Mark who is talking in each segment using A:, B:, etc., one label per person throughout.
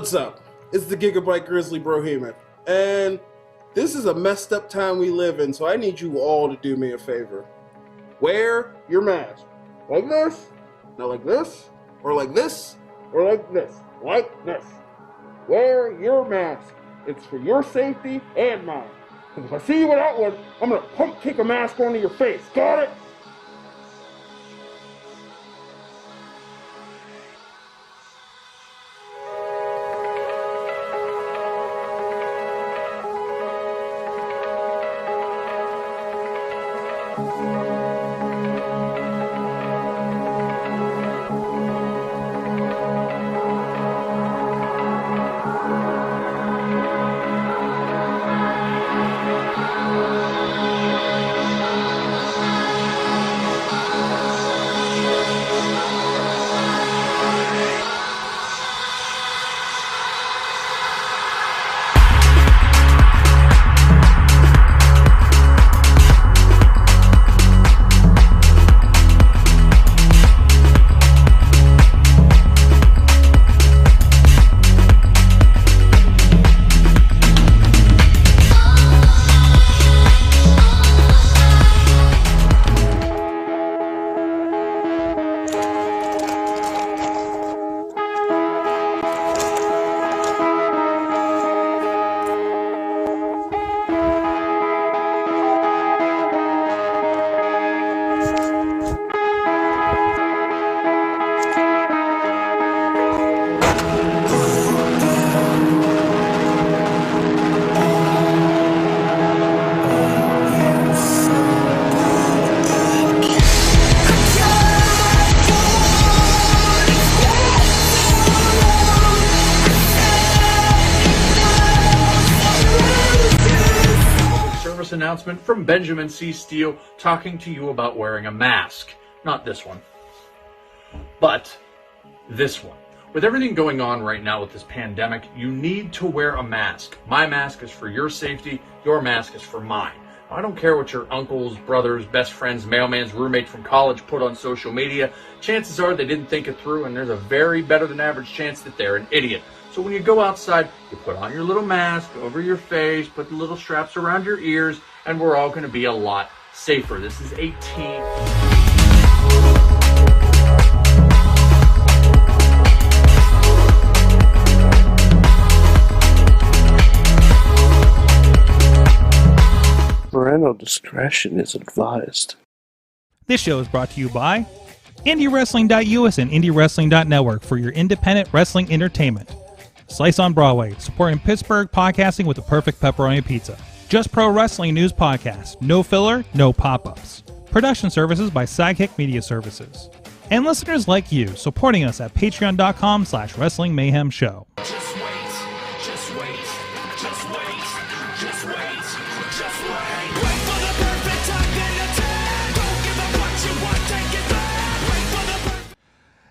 A: What's up? It's the Gigabyte Grizzly Brohemian, and this is a messed up time we live in, so I need you all to do me a favor. Wear your mask. Like this, not like this, or like this, or like this, like this. Wear your mask. It's for your safety and mine. Because if I see you without one, I'm gonna pump kick a mask onto your face. Got it?
B: Announcement from Benjamin C. Steele talking to you about wearing a mask. Not this one, but this one. With everything going on right now with this pandemic, you need to wear a mask. My mask is for your safety. Your mask is for mine. I don't care what your uncles, brothers, best friends, mailman's roommate from college put on social media. Chances are they didn't think it through, and there's a very better than average chance that they're an idiot. So when you go outside, you put on your little mask over your face, put the little straps around your ears, and we're all going to be a lot safer. This is 18.
C: Parental discretion is advised.
D: This show is brought to you by IndieWrestling.us and IndieWrestling.network for your independent wrestling entertainment. Slice on Broadway, supporting Pittsburgh podcasting with the perfect pepperoni pizza. Just Pro Wrestling News Podcast. No filler, no pop-ups. Production services by Sidekick Media Services. And listeners like you, supporting us at patreon.com/Wrestling Mayhem Show.
E: Just wait, just wait, just wait, just wait, just wait. Wait for the perfect time, then attack. Don't give up what you want, take it back. Wait for the perfect...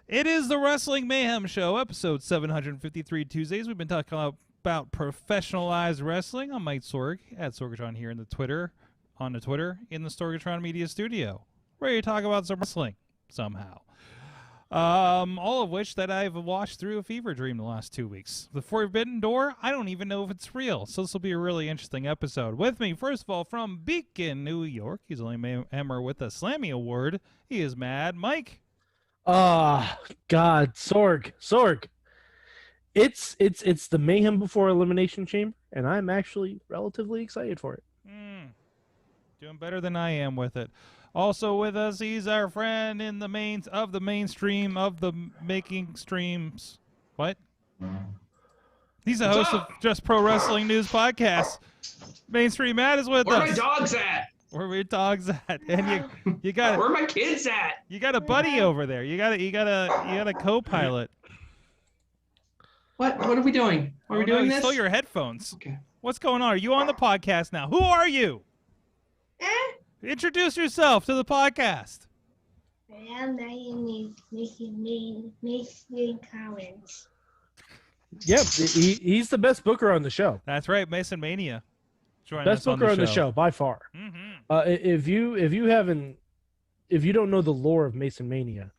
D: It is the Wrestling Mayhem Show, episode 753 Tuesdays. We've been talking about professionalized wrestling. I'm Mike Sorg at Sorgatron here in the Twitter, in the Sorgatron Media Studio, ready to talk about some wrestling somehow. All of which that I've watched through a fever dream the last 2 weeks. The Forbidden Door, I don't even know if it's real, so this will be a really interesting episode. With me, first of all, from Beacon, New York, he's only Mayhemmer with a Slammy Award. He is Mad Mike.
C: God, Sorg. It's the Mayhem Before Elimination Chamber, and I'm actually relatively excited for it.
D: Doing better than I am with it. Also with us, he's our friend in the mainstream of the making streams. What? He's the host of Just Pro Wrestling News Podcast. Mainstream Matt is with us.
F: Where are my dogs at?
D: Where are your dogs at? And you got
F: Where are my kids at?
D: You got a buddy over there. You got a co-pilot.
F: What are we doing? Are we doing
D: you
F: this?
D: stole your headphones.
F: Okay.
D: What's going on? Are you on the podcast now? Who are you? Introduce yourself to the podcast.
G: My name is Mason Collins.
C: Yep, he's the best booker on the show.
D: That's right, Mayhem Mania.
C: Best booker on the show by far.
D: Mm-hmm.
C: If you don't know the lore of Mayhem Mania,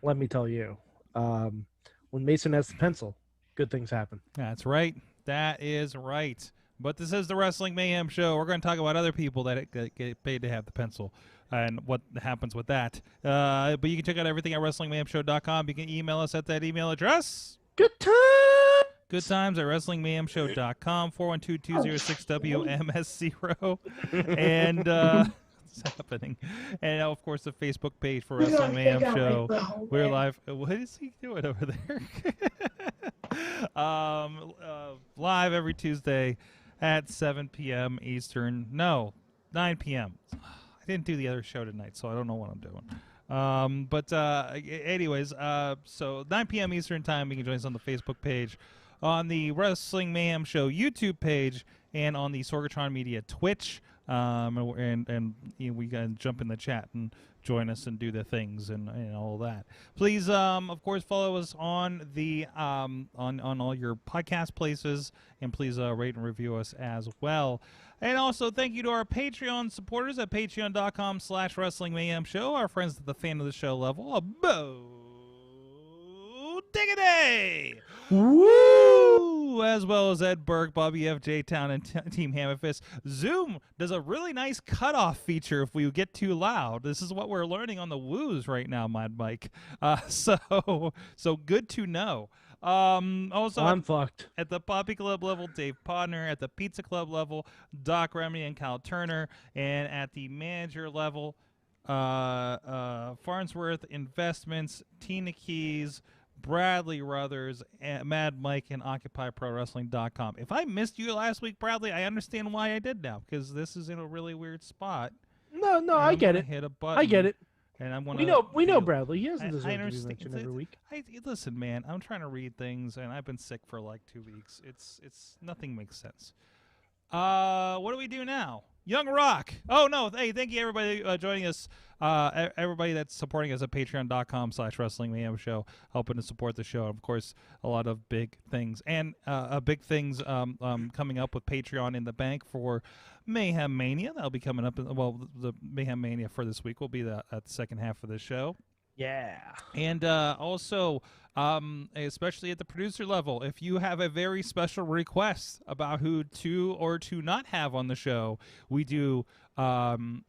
C: let me tell you. When Mason has the pencil, good things happen.
D: That's right. That is right. But this is the Wrestling Mayhem Show. We're going to talk about other people that get paid to have the pencil and what happens with that. But you can check out everything at WrestlingMayhemShow.com. You can email us at that email address.
C: Good time.
D: Good times at WrestlingMayhemShow.com, 412-220-6WMS0. And what's happening? And, of course, the Facebook page for Wrestling Mayhem Show. We're live. What is he doing over there? Live every Tuesday at 7 p.m. Eastern. No, 9 p.m. I didn't do the other show tonight, so I don't know what I'm doing. Anyways, so 9 p.m. Eastern time, you can join us on the Facebook page, on the Wrestling Mayhem Show YouTube page, and on the Sorgatron Media Twitch. And you know, we can jump in the chat and join us and do the things and all that. Please, of course, follow us on the on all your podcast places, and please rate and review us as well. And also, thank you to our Patreon supporters at patreon.com/Wrestling Mayhem Show, our friends at the fan of the show level. Diggity! Woo! As well as Ed Burke, Bobby F. J. Town, and Team Hammerfist. Zoom does a really nice cutoff feature if we get too loud. This is what we're learning on the woos right now, Mad Mike. So good to know. Also,
C: I'm fucked.
D: At the Poppy Club level, Dave Podner. At the Pizza Club level, Doc Remedy and Kyle Turner. And at the manager level, Farnsworth Investments, Tina Keys, Bradley Ruthers, Mad Mike, and OccupyProWrestling.com. If I missed you last week, Bradley, I understand why I did now, because this is in a really weird spot.
C: No, I get it.
D: Hit a button,
C: I get it.
D: And I'm
C: We know Bradley. He doesn't deserve to be mentioned every week.
D: Listen, man, I'm trying to read things, and I've been sick for like 2 weeks. It's nothing makes sense. What do we do now? Young Rock. Oh, no. Hey, thank you, everybody, joining us. Everybody that's supporting us at patreon.com/Wrestling Mayhem Show, helping to support the show. Of course, a lot of big things. And big things coming up with Patreon in the bank for Mayhem Mania. That'll be coming up. The Mayhem Mania for this week will be at the second half of the show.
C: Yeah.
D: And also, especially at the producer level, if you have a very special request about who to or to not have on the show, we do respond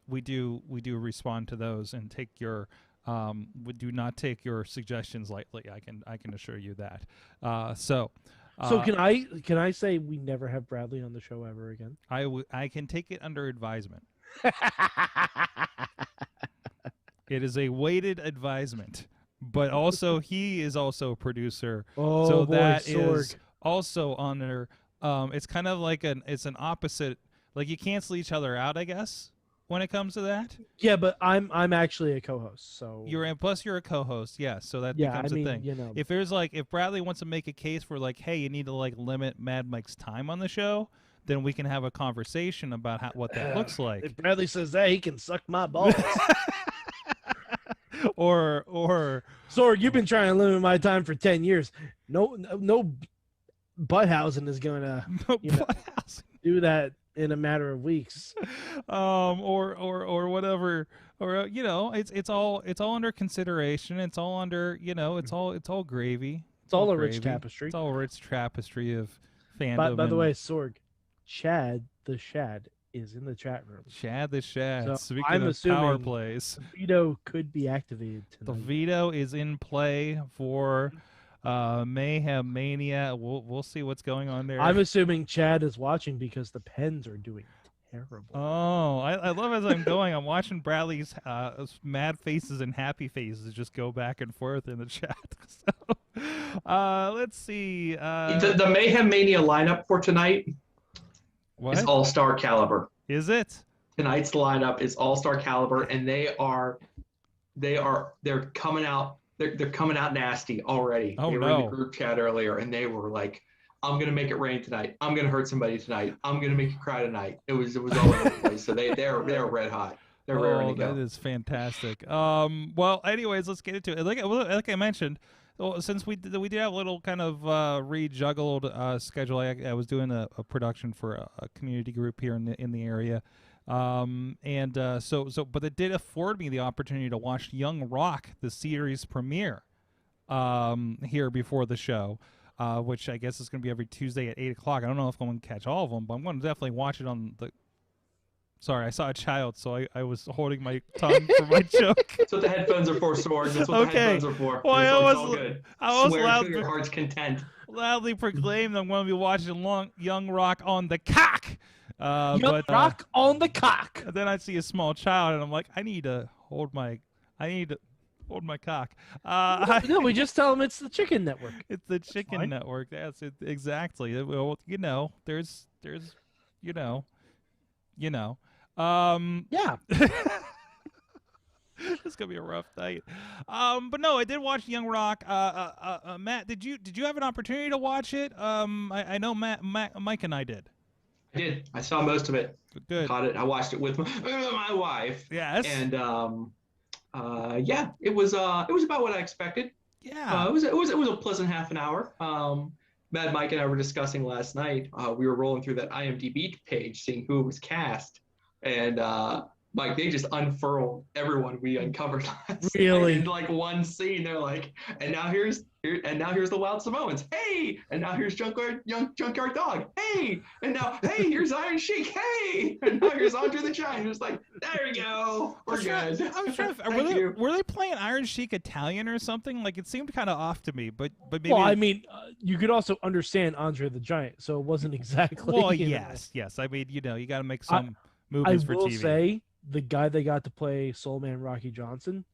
D: to those and take your we do not take your suggestions lightly. I can assure you that. So
C: can I say we never have Bradley on the show ever again?
D: I can take it under advisement. It is a weighted advisement, but also he is also a producer, so boy, that Sorg is also under. It's kind of like it's an opposite. Like you cancel each other out, I guess, when it comes to that.
C: Yeah, but I'm actually a co-host, so
D: you're a co-host, yeah. So that becomes a thing.
C: You know,
D: if Bradley wants to make a case for like, hey, you need to like limit Mad Mike's time on the show, then we can have a conversation about what that looks like.
C: If Bradley says that, he can suck my balls.
D: or
C: Sorg, you've been trying to limit my time for 10 years. No Butthausen is gonna do that in a matter of weeks.
D: Or whatever, or it's all under consideration. It's all under it's all gravy.
C: It's all a rich tapestry.
D: It's all a rich tapestry of fandom.
C: By the way, Sorg, Chad the Shad is in the chat room.
D: Chad the Shad.
C: So
D: Speaking
C: I'm
D: of power plays,
C: the veto could be activated tonight.
D: The veto is in play for Mayhem Mania. We'll see what's going on there.
C: I'm assuming Chad is watching because the pens are doing terrible.
D: Oh, I love as I'm going. I'm watching Bradley's mad faces and happy faces just go back and forth in the chat. So, let's see.
F: The Mayhem Mania lineup for tonight.
D: What?
F: It's all-star caliber.
D: Is it?
F: Tonight's lineup is all-star caliber, and they're coming out. They're coming out nasty already.
D: Oh,
F: they were in the group chat earlier, and they were like, "I'm gonna make it rain tonight. I'm gonna hurt somebody tonight. I'm gonna make you cry tonight." It was all over the place. So they're red hot. They're raring to go.
D: That is fantastic. Well, anyways, let's get into it. Like I mentioned. Well, since we did have a little kind of rejuggled schedule, I was doing a production for a community group here in the area, but it did afford me the opportunity to watch Young Rock, the series premiere, here before the show. which I guess is going to be every Tuesday at 8 o'clock. I don't know if I'm going to catch all of them, but I'm going to definitely watch it on the. Sorry, I saw a child, so I was holding my tongue for my joke.
F: That's what the headphones are for, Sorg. That's what the headphones are for.
D: Well,
F: It's all good.
D: I was
F: Swear to your heart's content.
D: loudly proclaimed I'm going to be watching Young Rock on the cock.
C: Rock on the cock.
D: Then I see a small child, and I'm like, I need to hold my cock.
C: No, we just tell them it's the Chicken Network.
D: It's the Chicken
C: fine.
D: Network. That's it, exactly. Well, there's
C: Yeah.
D: It's gonna be a rough night. But no, I did watch Young Rock. Matt, did you have an opportunity to watch it? I know Mike and I did.
F: I did. I saw most of it.
D: Good.
F: Caught it. I watched it with my wife.
D: Yes.
F: And yeah, it was about what I expected.
D: Yeah.
F: It was a pleasant half an hour. Mad Mike and I were discussing last night. We were rolling through that IMDb page, seeing who was cast, and Mike, they just unfurled everyone we uncovered last
C: Really?
F: night in like one scene. They're like, and now here's the Wild Samoans. Hey, and now here's Junkyard Dog. Hey, and now here's Iron Sheik. Hey, and now here's Andre the Giant. It's like, there we go. We're good.
D: I'm sure. Were they playing Iron Sheik Italian or something? Like it seemed kind of off to me, but maybe.
C: Well, I mean, you could also understand Andre the Giant, so it wasn't exactly.
D: Well,
C: you know.
D: yes. I mean, you got to make some
C: I
D: movies for
C: will
D: TV.
C: say the guy they got to play Soul Man Rocky Johnson,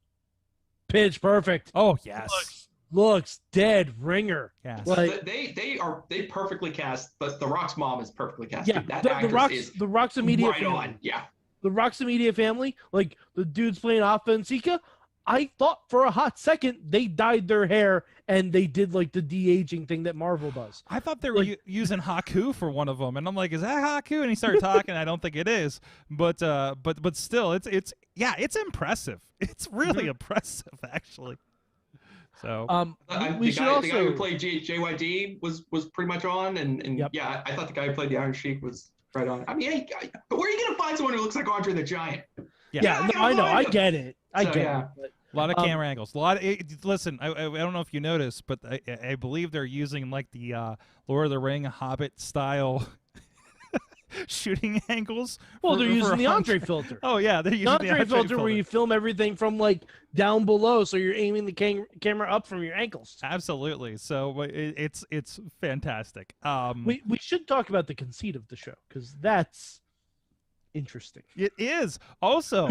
C: pitch perfect.
D: Oh yes.
C: Looks dead ringer.
D: Yes.
C: Like
F: They perfectly cast, but The Rock's mom is perfectly cast.
C: yeah,
F: That
C: the
F: actress
C: Rock's
F: is
C: the Rock's immediate
F: right
C: family.
F: on. Yeah.
C: The Rock's immediate family, like the dudes playing Offensica. I thought for a hot second they dyed their hair and they did like the de-aging thing that Marvel does.
D: I thought they were using Haku for one of them, and I'm like, "Is that Haku?" And he started talking. I don't think it is, but still, it's impressive. It's really impressive, actually. So,
C: we should also.
F: The guy who played JYD was pretty much on, and
C: Yep.
F: yeah, I thought the guy who played the Iron Sheik was right on. I mean, hey, but where are you gonna find someone who looks like Andre the Giant?
C: Yeah, no, I know, I get it, I
F: So,
C: get
F: yeah.
C: it. But
D: a lot of camera angles. Listen, I don't know if you noticed, but I believe they're using like the Lord of the Ring Hobbit style shooting angles.
C: Well, they're using the
D: Andre.
C: Andre filter.
D: Oh yeah, they're using
C: The
D: the
C: Andre
D: Andre
C: filter where you film everything from like down below, so you're aiming the camera up from your ankles.
D: Absolutely. So it's fantastic.
C: We should talk about the conceit of the show because that's interesting.
D: It is also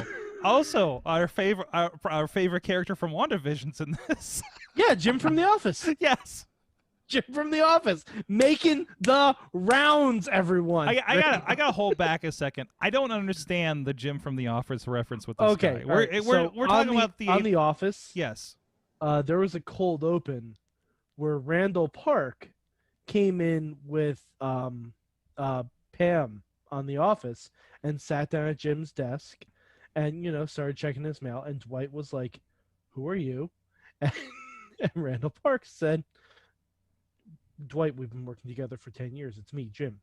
D: our favorite character from WandaVision's in this.
C: Yeah, Jim from The Office.
D: Yes.
C: Jim from The Office making the rounds. Everyone.
D: I gotta hold back a second. I don't understand the Jim from The Office reference with this guy. We're talking about
C: on The Office.
D: Yes.
C: There was a cold open where Randall Park came in with Pam on The Office and sat down at Jim's desk and started checking his mail, and Dwight was like, "Who are you?" And Randall Park said, "Dwight, we've been working together for 10 years. It's me, Jim."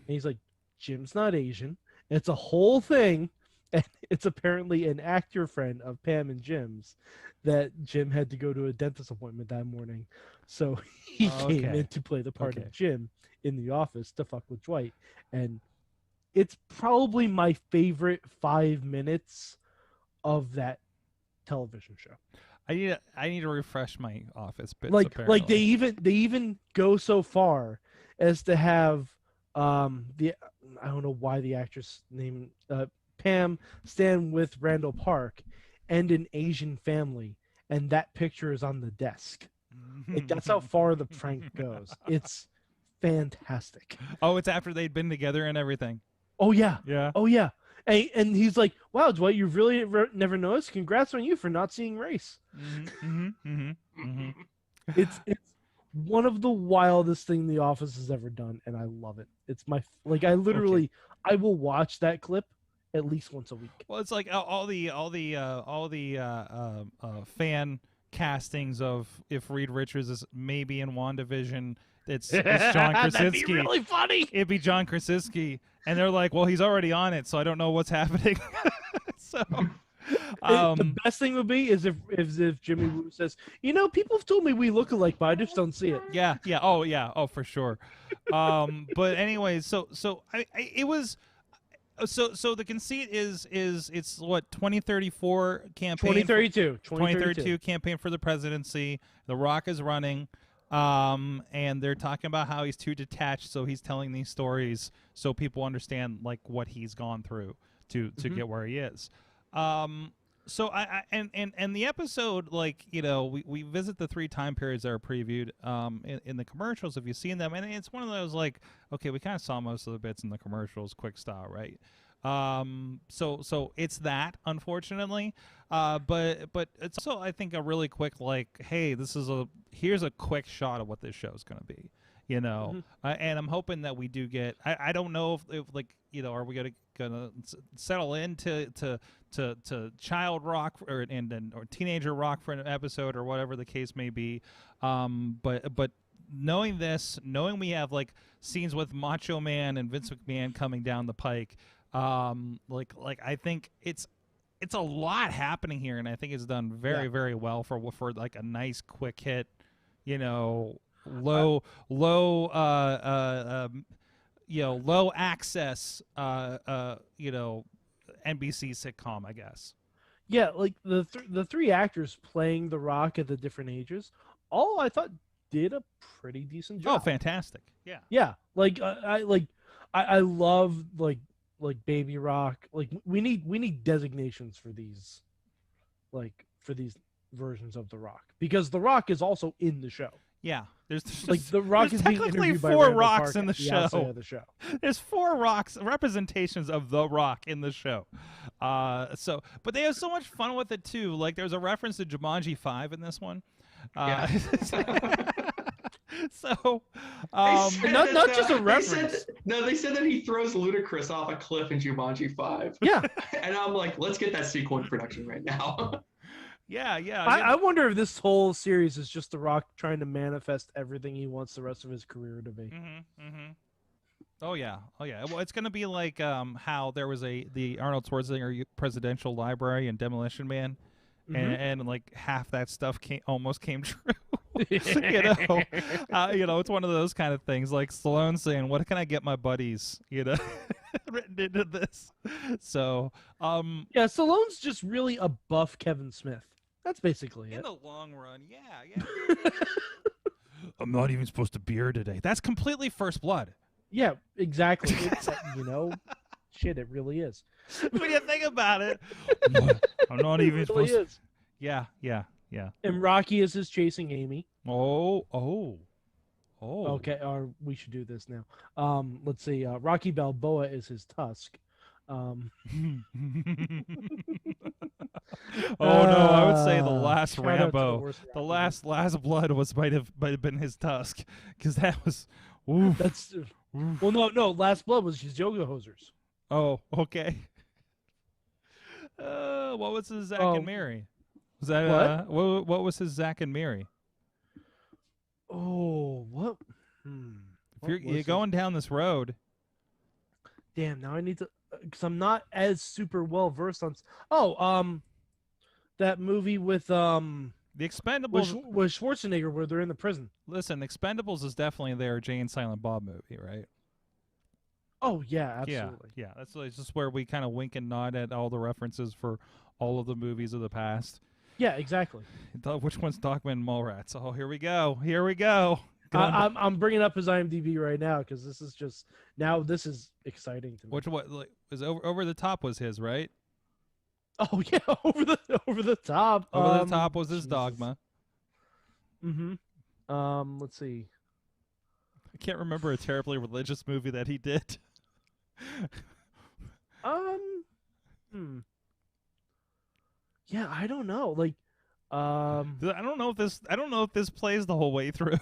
C: And he's like, "Jim's not Asian." It's a whole thing. And it's apparently an actor friend of Pam and Jim's that Jim had to go to a dentist appointment that morning. So he came in to play the part of Jim in The Office to fuck with Dwight. And it's probably my favorite 5 minutes of that television show.
D: I need to refresh my Office bits.
C: Like
D: apparently.
C: they even go so far as to have I don't know why the actress name Pam stand with Randall Park and an Asian family, and that picture is on the desk. Like, that's how far the prank goes. It's fantastic.
D: Oh, it's after they'd been together and everything.
C: Oh yeah.
D: Yeah.
C: Oh yeah. And he's like, "Wow, Dwight, you've really never noticed. Congrats on you for not seeing race." It's one of the wildest thing The Office has ever done, and I love it. It's my I literally I will watch that clip at least once a week.
D: Well, it's like all the fan castings of if Reed Richards is maybe in WandaVision. It's John Krasinski.
C: That'd be really funny.
D: It'd be John Krasinski, and they're like, "Well, he's already on it, so I don't know what's happening." So
C: The best thing would be is if Jimmy Woo says, people have told me we look alike, but I just don't see it.
D: Yeah. Oh, for sure. But anyways, so it was. So the conceit is it's what 2034 campaign 2032 campaign for the presidency. The Rock is running, and they're talking about how he's too detached, so he's telling these stories so people understand like what he's gone through to get where he is. So and the episode, like, we visit the 3 time periods that are previewed in the commercials, if you've seen them, and it's one of those like, okay, we kind of saw most of the bits in the commercials, quick style, right? So it's that, unfortunately, but it's also, I think, a really quick like, hey, here's a quick shot of what this show's gonna be, and I'm hoping that we do get. I don't know if like, are we gonna settle into child rock or teenager rock for an episode or whatever the case may be, but knowing we have like scenes with Macho Man and Vince McMahon coming down the pike, like I think it's a lot happening here, and I think it's done very very well for like a nice quick hit, low access, NBC sitcom, I guess.
C: Yeah, like the 3 actors playing the Rock at the different ages, all I thought did a pretty decent job.
D: Oh, fantastic! Yeah,
C: yeah. Like I love like Baby Rock. Like we need designations for these versions of the Rock, because the Rock is also in the show.
D: Yeah, there's
C: like the Rock
D: there's
C: is being
D: technically
C: interviewed by
D: 4
C: Randall
D: Rocks
C: Park
D: in the
C: at the outside
D: show.
C: of the show.
D: There's 4 Rocks representations of the Rock in the show. But they have so much fun with it too. Like there's a reference to Jumanji 5 in this one.
F: Yeah.
D: So,
C: not just a reference.
F: They said that he throws Ludacris off a cliff in Jumanji 5.
C: Yeah.
F: And I'm like, let's get that sequel in production right now.
D: Yeah.
C: I wonder if this whole series is just The Rock trying to manifest everything he wants the rest of his career to be.
D: Oh yeah. Well, it's gonna be like how there was the Arnold Schwarzenegger Presidential Library and Demolition Man, and like half that stuff almost came true. It's one of those kind of things, like Stallone saying, "What can I get my buddies?" Written into this. So,
C: yeah, Stallone's just really a buff Kevin Smith. That's basically it.
D: In the long run, yeah. I'm not even supposed to be here today. That's completely First Blood.
C: Yeah, exactly. It's, shit, it really is.
D: When you think about it, I'm not even supposed to. Yeah.
C: And Rocky is his chasing Amy.
D: Oh.
C: Okay, we should do this now. Let's see. Rocky Balboa is his Tusk.
D: Oh no, I would say the last
C: shout out to the
D: Rambo,
C: worst
D: the
C: Rocky.
D: last blood might have been his Tusk, because that was. Oof.
C: That's well, no. Last Blood was his Yoga Hosers.
D: Oh, okay. What was his Zack and Mary? Was that what was his Zack and Mary?
C: Oh, what?
D: If you're going down this road.
C: Damn, now I need to, because I'm not as super well versed on. That movie with
D: The Expendables
C: with Schwarzenegger where they're in the prison.
D: Listen, Expendables is definitely their Jay and Silent Bob movie, right?
C: Oh yeah, absolutely.
D: Yeah. It's just where we kind of wink and nod at all the references for all of the movies of the past.
C: Yeah, exactly.
D: Which one's Dogman and Mallrats? Oh, here we go.
C: I'm bringing up his IMDb right now because this is exciting to me.
D: Is Over the Top was his, right?
C: Oh yeah, over the top.
D: Over the Top was his
C: Jesus.
D: Dogma.
C: Let's see.
D: I can't remember a terribly religious movie that he did.
C: Yeah, I don't know. Like,
D: I don't know if this plays the whole way through.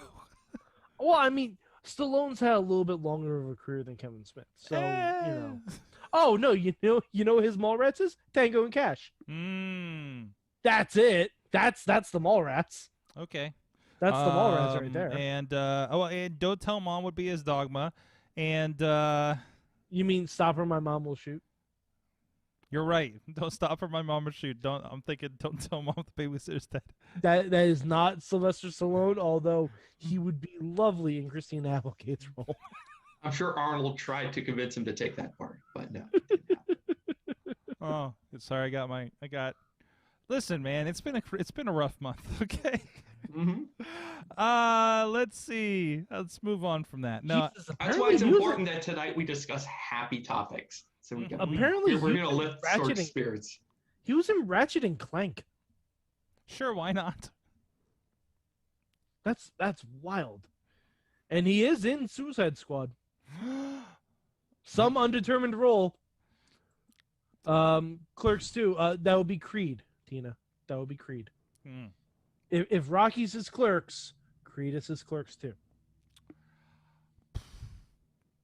C: Well, I mean, Stallone's had a little bit longer of a career than Kevin Smith, so you know. Oh no, you know his Mallrats is Tango and Cash. That's it. That's the Mallrats.
D: Okay.
C: That's the Mallrats right there.
D: And and Don't Tell Mom would be his Dogma, and
C: you mean Stop or My Mom Will Shoot?
D: You're right. Don't stop for my mama shoot. I'm thinking. Don't tell mom the babysitter's dead.
C: That is not Sylvester Stallone, although he would be lovely in Christina Applegate's role.
F: I'm sure Arnold tried to convince him to take that part, but no.
D: Oh, sorry. I got. Listen, man. It's been a rough month. Okay. Let's see. Let's move on from that. No,
C: Jesus,
F: That's why it's important that tonight we discuss happy topics. So
C: Apparently
F: we're
C: he
F: going to
C: was
F: lift
C: Ratchet
F: Sorg's
C: and-
F: spirits.
C: He was in Ratchet and Clank.
D: sure. Why not?
C: That's wild. And he is in Suicide Squad. Some undetermined role. Clerks 2. That would be Creed, Tina. That would be Creed.
D: Hmm.
C: If Rocky's his Clerks, Creed is his Clerks too.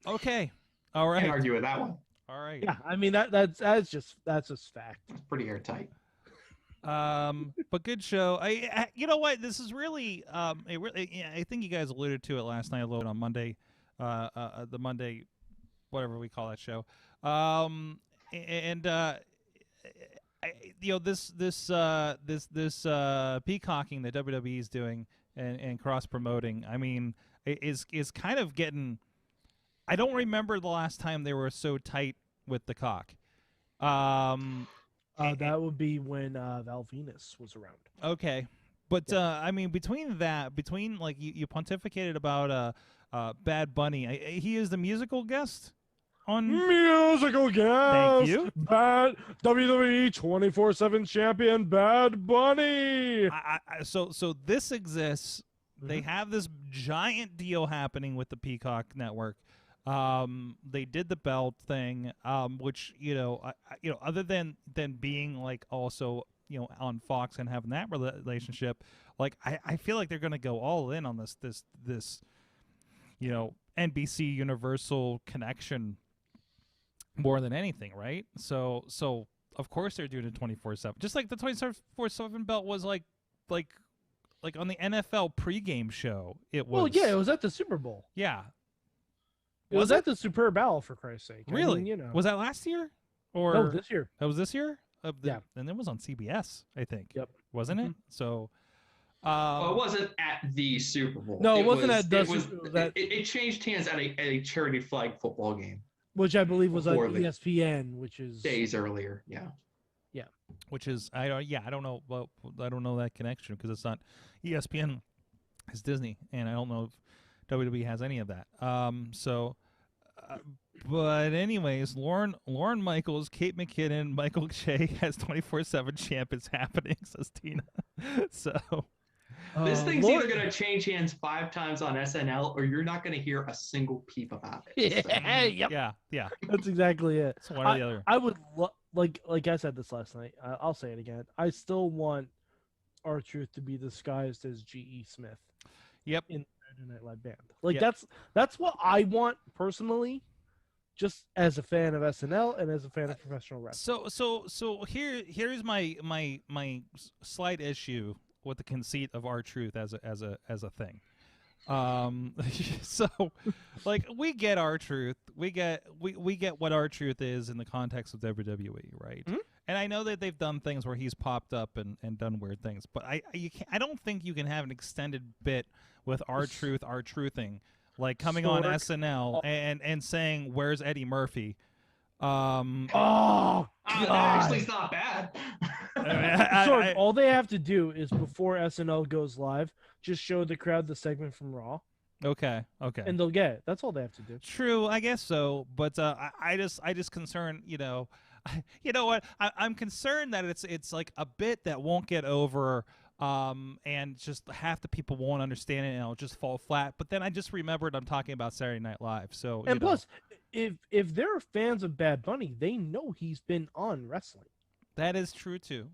D: Okay. All right.
F: Can't argue with that one.
D: All right.
C: Yeah, I mean that's just fact.
F: It's pretty airtight.
D: But good show. You know what? This is really, I think you guys alluded to it last night a little bit on Monday, the Monday, whatever we call that show. This peacocking that WWE is doing and cross promoting. I mean, is kind of getting. I don't remember the last time they were so tight with the cock.
C: That would be when Val Venus was around.
D: Okay, but I mean, between like you pontificated about Bad Bunny. He is the musical guest on
C: Musical guest.
D: Thank you.
C: Bad WWE 24/7 champion Bad Bunny.
D: So this exists. They have this giant deal happening with the Peacock Network. They did the belt thing, which other than being like also on Fox and having that relationship, like I feel like they're gonna go all in on this NBC Universal connection more than anything, right? So of course they're doing it 24/7, just like the 24/7 belt was like on the NFL pregame show. It was.
C: Well, yeah, it was at the Super Bowl.
D: Yeah.
C: It was at the Super Bowl, for Christ's sake.
D: Really?
C: I mean,
D: Was that last year? Or
C: no, this year.
D: That was this year?
C: Yeah.
D: And it was on CBS, I think.
C: Yep.
D: Wasn't it? So.
F: Well, it wasn't at the Super Bowl.
C: No, it wasn't at the
F: it was-
C: Super Bowl.
F: It changed hands at a charity flag football game
C: Which I believe was on
F: Before the-
C: ESPN, which is
F: days earlier. Yeah.
D: Which is I don't know. Well, I don't know that connection because it's not ESPN. It's Disney, and I don't know if WWE has any of that. But anyways, Lauren Michaels, Kate McKinnon, Michael Che has 24/7 champions happening, says Tina. So
F: This thing's either going to change hands 5 times on SNL, or you're not going to hear a single peep about it. So,
C: Yep.
D: yeah,
C: That's exactly it.
D: it's one or the other.
C: I would like I said this last night. I'll say it again. I still want R-Truth to be disguised as G.E. Smith
D: Yep.
C: in Saturday Night Live band. Like
D: Yep.
C: that's what I want personally, just as a fan of SNL and as a fan of professional wrestling.
D: So here's my slight issue with the conceit of R-Truth as a thing. So like we get R-Truth, we get what R-Truth is in the context of WWE, right?
C: Mhm.
D: And I know that they've done things where he's popped up and done weird things, but I don't think you can have an extended bit with R-Truthing, like coming on
C: Sorg.
D: SNL and saying, "Where's Eddie Murphy?"
C: Oh
F: that
C: God!
F: actually is not bad.
C: Sorg, all they have to do is before SNL goes live, just show the crowd the segment from Raw,
D: Okay.
C: and they'll get it. That's all they have to do.
D: True, I guess so, but I just concerned, you know what? I'm concerned that it's like a bit that won't get over, and just half the people won't understand it, and it'll just fall flat. But then I just remembered I'm talking about Saturday Night Live, so
C: And plus, if they're fans of Bad Bunny, they know he's been on wrestling.
D: that is true too.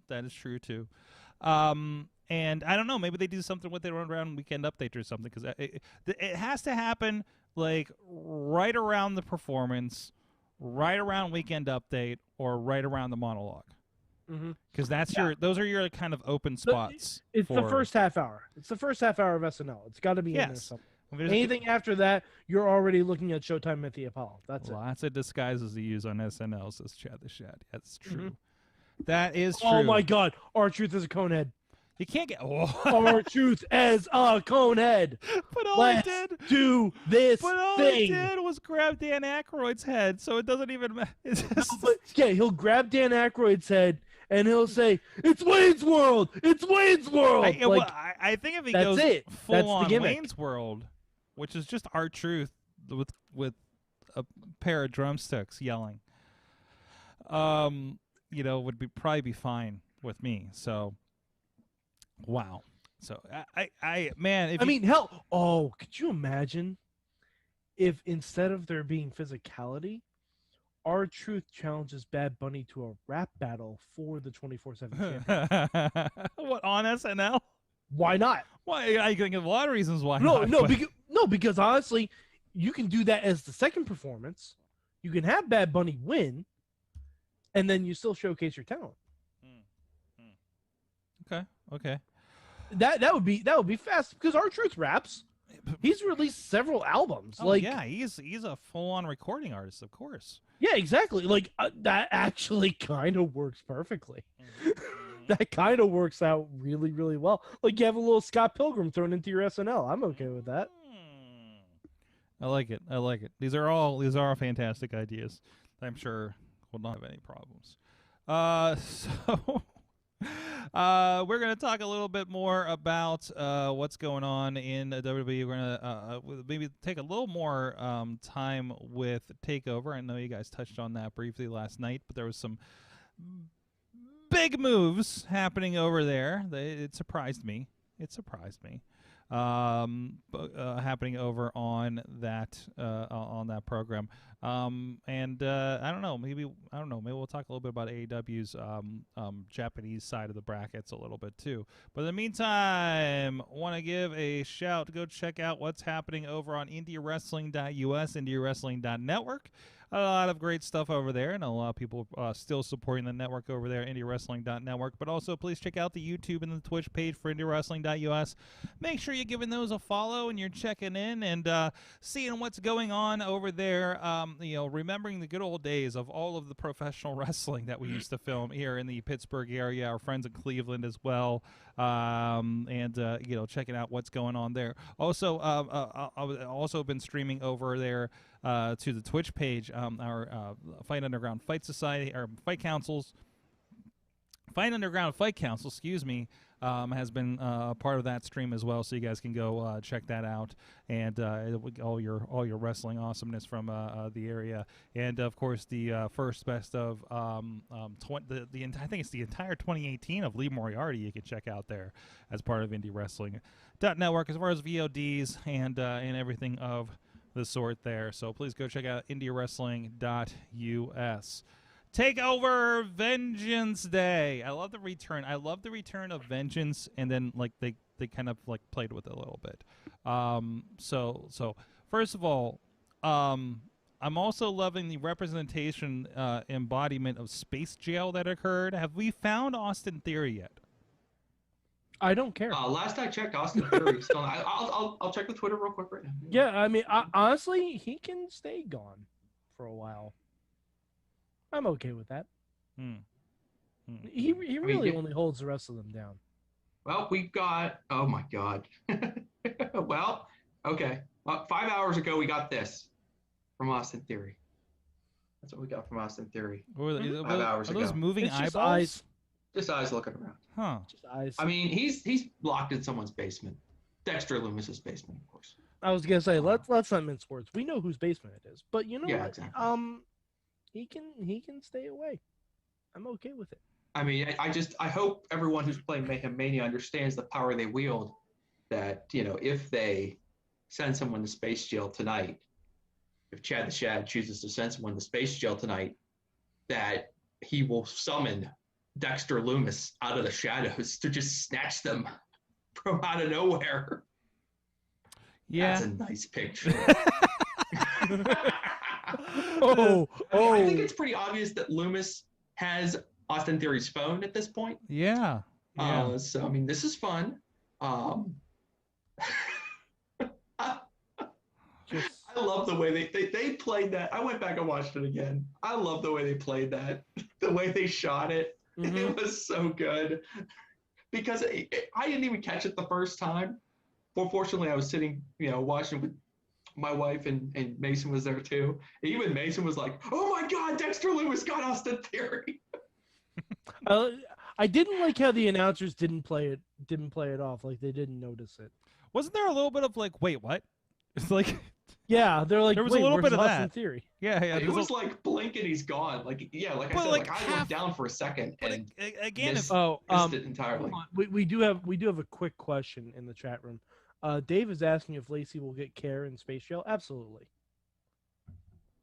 D: And I don't know, maybe they do something with their around Weekend Update or something, because it has to happen like right around the performance, right around Weekend Update, or right around the monologue. Because those are your kind of open spots.
C: It's the
D: for-
C: first half hour. It's the first half hour of SNL. It's got to be in there
D: Yes.
C: somewhere. Anything after that, you're already looking at Showtime at the Apollo. That's it.
D: Lots of disguises to use on SNL, says Chad the Shad. That's true. That is true.
C: Oh my God, R-Truth is a conehead.
D: You can't get
C: R-Truth as a conehead.
D: But all
C: Let's
D: I did
C: do this
D: But all
C: thing.
D: I did was grab Dan Aykroyd's head, so it doesn't even matter.
C: Yeah, he'll grab Dan Aykroyd's head and he'll say, "It's Wayne's World. It's Wayne's World."
D: I think if he
C: that's
D: goes
C: it.
D: full
C: That's the
D: on
C: gimmick.
D: Wayne's World, which is just R-Truth with a pair of drumsticks yelling, would probably be fine with me. So, wow. So
C: hell. Oh, could you imagine if instead of there being physicality, R-Truth challenges Bad Bunny to a rap battle for the 24/7 champion?
D: What, on SNL?
C: Why not?
D: Why? I think of a lot of reasons why not.
C: Because honestly, you can do that as the second performance. You can have Bad Bunny win, and then you still showcase your talent.
D: Okay.
C: That would be fast because R-Truth raps. He's released several albums.
D: He's a full-on recording artist, of course.
C: Yeah, exactly. That actually kind of works perfectly. That kind of works out really, really well. Like you have a little Scott Pilgrim thrown into your SNL. I'm okay with that.
D: I like it. These are all fantastic ideas. I'm sure we'll not have any problems. We're going to talk a little bit more about what's going on in WWE. We're going to maybe take a little more time with TakeOver. I know you guys touched on that briefly last night, but there was some big moves happening over there. It surprised me. Happening over on that program. I don't know. Maybe we'll talk a little bit about AEW's Japanese side of the brackets a little bit too. But in the meantime, want to give a shout. Go check out what's happening over on IndieWrestling.us, IndieWrestling.network. A lot of great stuff over there, and a lot of people still supporting the network over there, IndieWrestling.network. But also, please check out the YouTube and the Twitch page for IndieWrestling.us. Make sure you're giving those a follow and you're checking in and seeing what's going on over there. Remembering the good old days of all of the professional wrestling that we used to film here in the Pittsburgh area. Our friends in Cleveland as well, checking out what's going on there. Also, I've also been streaming over there to the Twitch page, our Fight Underground Fight Society, or Fight Councils. Fight Underground Fight Council, has been part of that stream as well, so you guys can go check that out, and all your wrestling awesomeness from the area, and of course the first best of I think it's the entire 2018 of Lee Moriarty you can check out there as part of Indie Wrestling .network, as far as VODs and everything of the sort there. So please go check out IndieWrestling.us. Takeover Vengeance Day. I love the return. Of Vengeance, and then they kind of played with it a little bit. So first of all, I'm also loving the representation embodiment of Space Jail that occurred. Have we found Austin Theory yet?
C: I don't care.
F: Last I checked, Austin Theory is still. I'll check the Twitter real quick right now.
C: Yeah, honestly, he can stay gone for a while. I'm okay with that. He really only holds the rest of them down.
F: Well, we've got. Oh my God. Well, okay. 5 hours ago, we got this from Austin Theory. That's what we got from Austin Theory. 5 hours ago.
D: Are those moving
C: It's
D: eyeballs?
C: just eyes.
F: Just eyes looking around.
D: Huh.
C: Just eyes.
F: I mean, he's locked in someone's basement. Dexter Loomis's basement, of course.
C: I was gonna say let's not mince words. We know whose basement it is, but you know what?
F: Exactly.
C: He can stay away. I'm okay with it.
F: I mean, I hope everyone who's playing Mayhem Mania understands the power they wield. That if they send someone to space jail tonight, if Chad the Shad chooses to send someone to space jail tonight, that he will summon Dexter Loomis out of the shadows to just snatch them from out of nowhere.
D: Yeah,
F: that's a nice picture. I think it's pretty obvious that Loomis has Austin Theory's phone at this point.
D: Yeah.
F: So I mean, this is fun.
C: Just
F: I love the way they played that. I went back and watched it again. I love the way they played that. The way they shot it.
C: Mhm.
F: It was so good. Because I didn't even catch it the first time. Well, fortunately, I was sitting, watching with my wife, and Mason was there too. And even Mason was like, "Oh my God, Dexter Lewis got Austin Theory."
C: I didn't like how the announcers didn't play it off, like they didn't notice it.
D: Wasn't there a little bit of like, wait, what? It's like,
C: Yeah, they're like,
D: There was a
C: wait,
D: little
C: where's
D: bit of
C: Austin
D: that.
C: Theory?
D: yeah.
F: It
D: there's
F: was like blink and he's gone. Like I
D: But,
F: said,
D: like,
F: I
D: half-
F: looked down for a second
D: But
F: and
D: again,
F: missed-
D: if,
C: Oh,
F: missed it entirely.
C: hold on. We do have a quick question in the chat room. Dave is asking if Lacey will get care in Space Jail. Absolutely.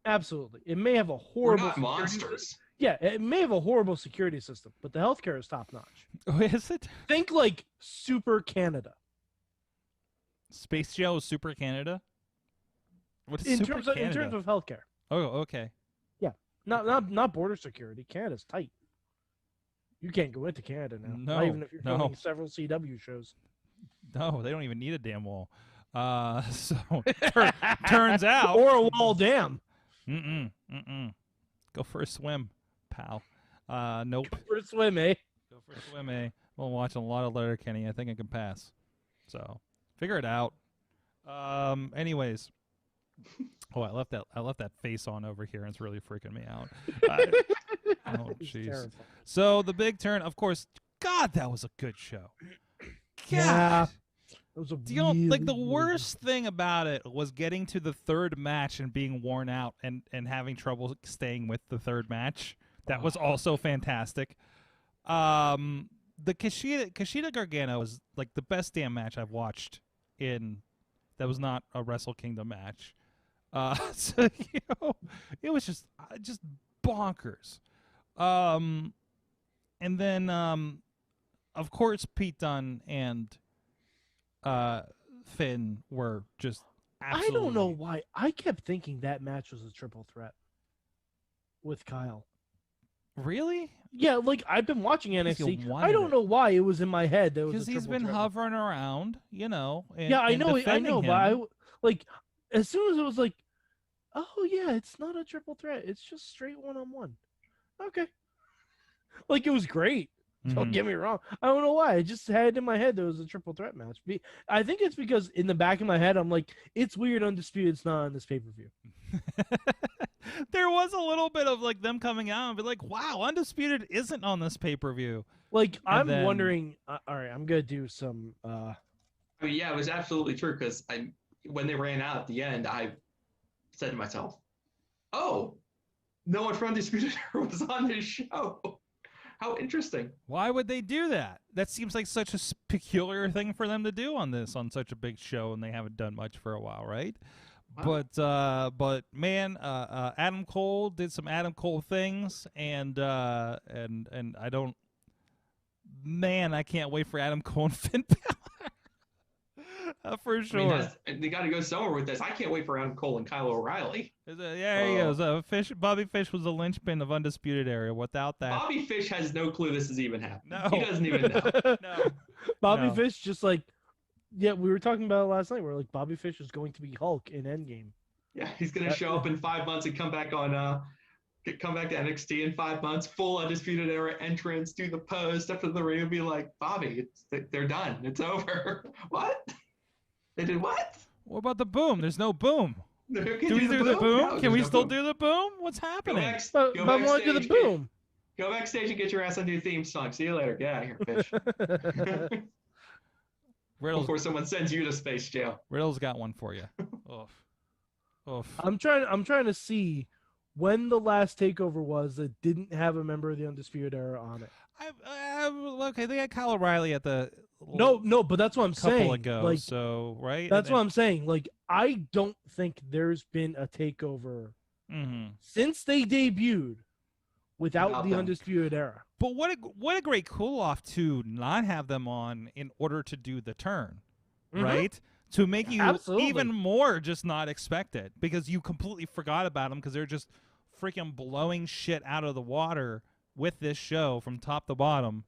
C: It may have a
F: We're
C: horrible
F: not
C: security
F: monsters.
C: Yeah, it may have a horrible security system, but the healthcare is top notch.
D: oh, is it
C: Think like Super Canada.
D: Space Jail is Super Canada? What is
C: In
D: Super
C: terms
D: Canada?
C: of healthcare.
D: Oh, okay.
C: Not border security. Canada's tight. You can't go into Canada now.
D: No,
C: Not even if you're
D: no.
C: filming several CW shows.
D: No, they don't even need a damn wall. So turns out,
C: Or a wall dam.
D: Go for a swim, pal. Nope.
C: For a swim, eh?
D: Go for a swim, eh? Well, watching a lot of Letterkenny, I think I can pass. So figure it out. Anyways. Oh, I left that face on over here, and it's really freaking me out. Oh,
C: It's
D: jeez.
C: terrible.
D: So the big turn, of course. God, that was a good show. God.
C: Yeah. It was a
D: Like the
C: really, really
D: worst thing about it was getting to the third match and being worn out and having trouble staying with the third match. That was also fantastic. The Kushida Gargano was like the best damn match I've watched that was not a Wrestle Kingdom match. So it was just bonkers. And then of course Pete Dunne and Finn were just absolutely...
C: I don't know why. I kept thinking that match was a triple threat with Kyle.
D: Really?
C: Yeah, like I've been watching
D: you
C: NXT.
D: wanted
C: I don't
D: it.
C: know why it was in my head that it was
D: Because
C: a
D: he's
C: triple
D: been
C: threat.
D: hovering around, and
C: Yeah, I
D: and
C: know,
D: defending
C: but
D: him.
C: like as soon as it was like, oh yeah, it's not a triple threat. It's just straight one-on-one. Okay. Like it was great. Don't
D: Mhm.
C: get me wrong. I don't know why. I just had it in my head that it was a triple threat match. I think it's because in the back of my head, I'm like, it's weird Undisputed's not on this pay-per-view.
D: There was a little bit of like them coming out and be like, wow, Undisputed isn't on this pay-per-view.
C: Like, I'm
D: then-
C: wondering. All right, I'm gonna do some.
F: I mean, yeah, it was absolutely true because when they ran out at the end, I said to myself, "Oh, no one from Undisputed Era was on this show. How interesting."
D: Why would they do that? That seems like such a peculiar thing for them to do on such a big show, and they haven't done much for a while, right?
F: Wow.
D: But man, Adam Cole did some Adam Cole things, and I don't. Man, I can't wait for Adam Cole and Finn Balor. For
F: I
D: sure.
F: mean, they got to go somewhere with this. I can't wait for Adam Cole and Kyle O'Reilly.
D: There he goes. Bobby Fish was the linchpin of Undisputed Era. Without that,
F: Bobby Fish has no clue this is even happening.
D: No.
F: He doesn't even know.
D: no.
C: Bobby
D: No.
C: Fish just like, yeah, we were talking about it last night. We're like, Bobby Fish is going to be Hulk in Endgame.
F: Yeah, he's gonna show up in 5 months and come back to NXT in 5 months, full Undisputed Era entrance, do the pose, step to the ring, and be like, Bobby, they're done. It's over. What? They did what?
D: What about the boom? There's no boom.
F: Can
D: Do we do the boom?
F: No,
D: Can
F: there's
D: we
F: no
D: still
F: boom.
D: do the boom? What's happening?
C: But
F: Go
C: I want to do the
F: backstage,
C: boom.
F: Go backstage and get your ass a new theme song. See you later. Get out of here, Fish. Before someone sends you to space jail.
D: Riddle's got one for you. Oof. Oof.
C: I'm trying to see when the last takeover was that didn't have a member of the Undisputed Era on it.
D: Okay, they had Kyle O'Reilly at the
C: No, but that's what I'm
D: couple
C: saying.
D: ago.
C: Like,
D: So right.
C: that's what I'm saying. Like, I don't think there's been a takeover since they debuted without
F: Without
C: the
F: them.
C: Undisputed Era.
D: But what a great cool off to not have them on in order to do the turn, right? To make you
C: Absolutely.
D: even more just not expect it because you completely forgot about them because they're just freaking blowing shit out of the water with this show from top to bottom.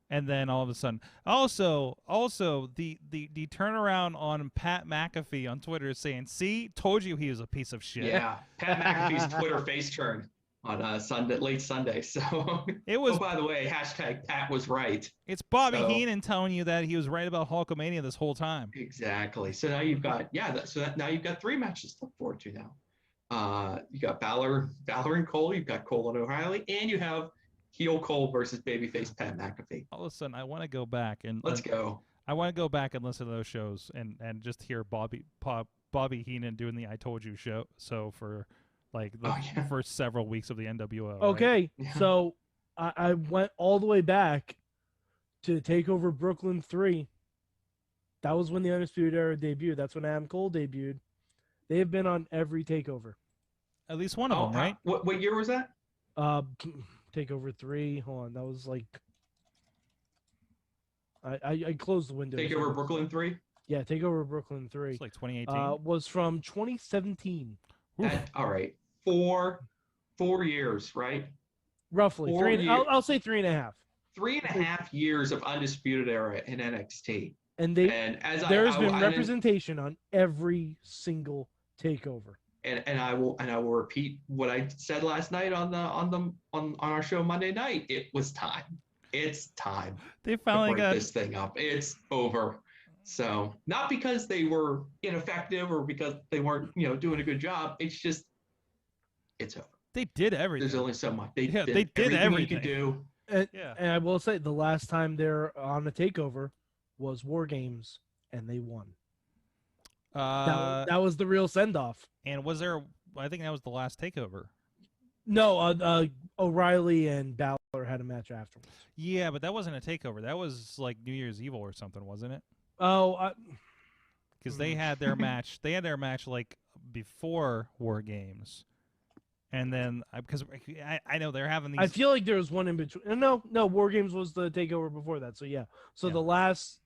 D: And then all of a sudden, also the turnaround on Pat McAfee on Twitter saying, "See, told you he was a piece of shit."
F: Yeah, Pat McAfee's Twitter face turn on Sunday, late Sunday. So
D: It was.
F: Oh, by the way, hashtag Pat was right.
D: It's Bobby
F: So-
D: Heenan telling you that he was right about Hulkamania this whole time.
F: Exactly. So now you've got now you've got 3 matches to look forward to now. You got Balor and Cole. You've got Cole and O'Reilly, and you have heel Cole versus babyface Pat McAfee.
D: All of a sudden, I want to go back and
F: Let's go.
D: I want to go back and listen to those shows and just hear Bobby Heenan doing the "I told you" show. So for like the first several weeks of the NWO. Right?
C: Okay,
F: Yeah.
C: so I went all the way back to Takeover Brooklyn 3. That was when the Undisputed Era debuted. That's when Adam Cole debuted. They have been on every Takeover.
D: At least one of them, right?
F: What year was that?
C: Takeover 3. Hold on, that was like I closed the window.
F: Takeover Brooklyn 3.
C: Yeah, Takeover Brooklyn 3.
D: It's like 2018.
C: Was from 2017.
F: All right, 4 years, right?
C: Roughly
F: 4
C: 3.
F: years.
C: I'll say 3.5.
F: 3.5 years of Undisputed Era in NXT.
C: And
F: as
C: there's
F: I
C: been representation on every single Takeover.
F: And I will repeat what I said last night on our show Monday night. It was time. It's time
D: They
F: to
D: finally
F: break
D: got
F: this thing up. It's over. So not because they were ineffective or because they weren't doing a good job. It's just it's over.
D: They did everything.
F: There's only so much. They
D: did
F: everything you
D: everything.
F: could do.
C: And,
D: Yeah.
C: and I will say the last time they're on a Takeover was War Games, and they won. That was the real send off.
D: And was there? I think that was the last Takeover.
C: No, O'Reilly and Balor had a match afterwards.
D: Yeah, but that wasn't a Takeover. That was like New Year's Evil or something, wasn't it?
C: Oh,
D: Because they had their match. They had their match like before War Games, and then because I know they're having these.
C: I feel like there was one in between. No, War Games was the Takeover before that. So yeah. So the last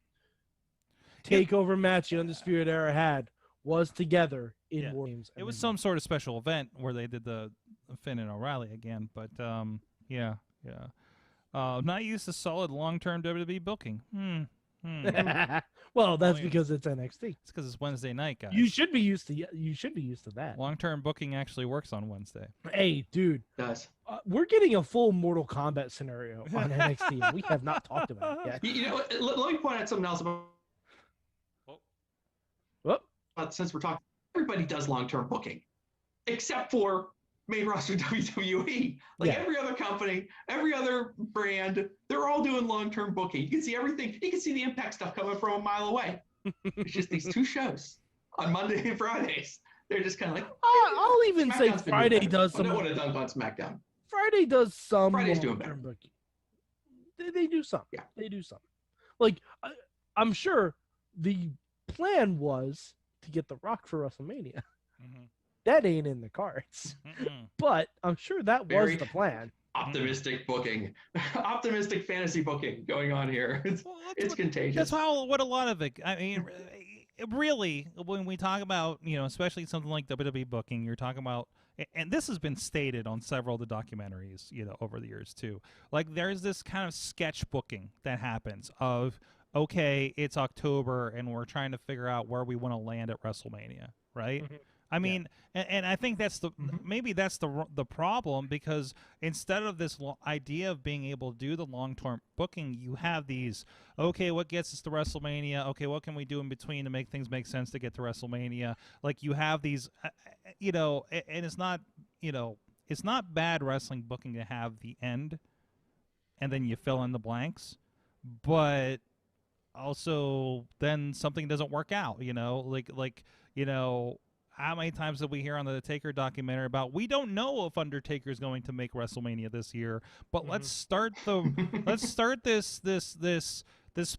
C: Takeover match the Undisputed Era had was together in War Games.
D: It was some sort of special event where they did the Finn and O'Reilly again, but yeah. Not used to solid long-term WWE booking.
C: Well, that's because it's NXT.
D: It's because it's Wednesday night, guys.
C: You should be used to that.
D: Long-term booking actually works on Wednesday.
C: Hey, dude,
F: It does.
C: we're getting a full Mortal Kombat scenario on NXT. And we have not talked about it yet.
F: Let me point out something else about. Since we're talking, everybody does long-term booking, except for main roster WWE. Like every other company, every other brand, they're all doing long-term booking. You can see everything. You can see the Impact stuff coming from a mile away. It's just these 2 shows on Monday and Fridays. They're just kind of like.
C: I'll even say
F: SmackDown's been
C: Friday
F: doing
C: does
F: better.
C: some.
F: I would have done on SmackDown.
C: Friday does some
F: Friday's doing
C: long-term
F: better.
C: booking. They do some.
F: Yeah.
C: They do some. Like I'm sure the plan was to get The Rock for WrestleMania.
D: Mm-hmm.
C: That ain't in the cards. But I'm sure that
F: Very
C: was the plan.
F: Optimistic booking, optimistic fantasy booking going on here. It's contagious.
D: That's what a lot of it. I mean, really, when we talk about especially something like WWE booking, you're talking about, and this has been stated on several of the documentaries, over the years too. Like there's this kind of sketch booking that happens of, okay, it's October and we're trying to figure out where we want to land at WrestleMania, right?
C: Mm-hmm.
D: I mean, and I think that's maybe that's the problem, because instead of this idea of being able to do the long-term booking, you have these, okay, what gets us to WrestleMania? Okay, what can we do in between to make things make sense to get to WrestleMania? Like you have these, and it's not, it's not bad wrestling booking to have the end and then you fill in the blanks, but also then something doesn't work out, how many times did we hear on the Taker documentary about, we don't know if Undertaker's going to make WrestleMania this year, but let's start this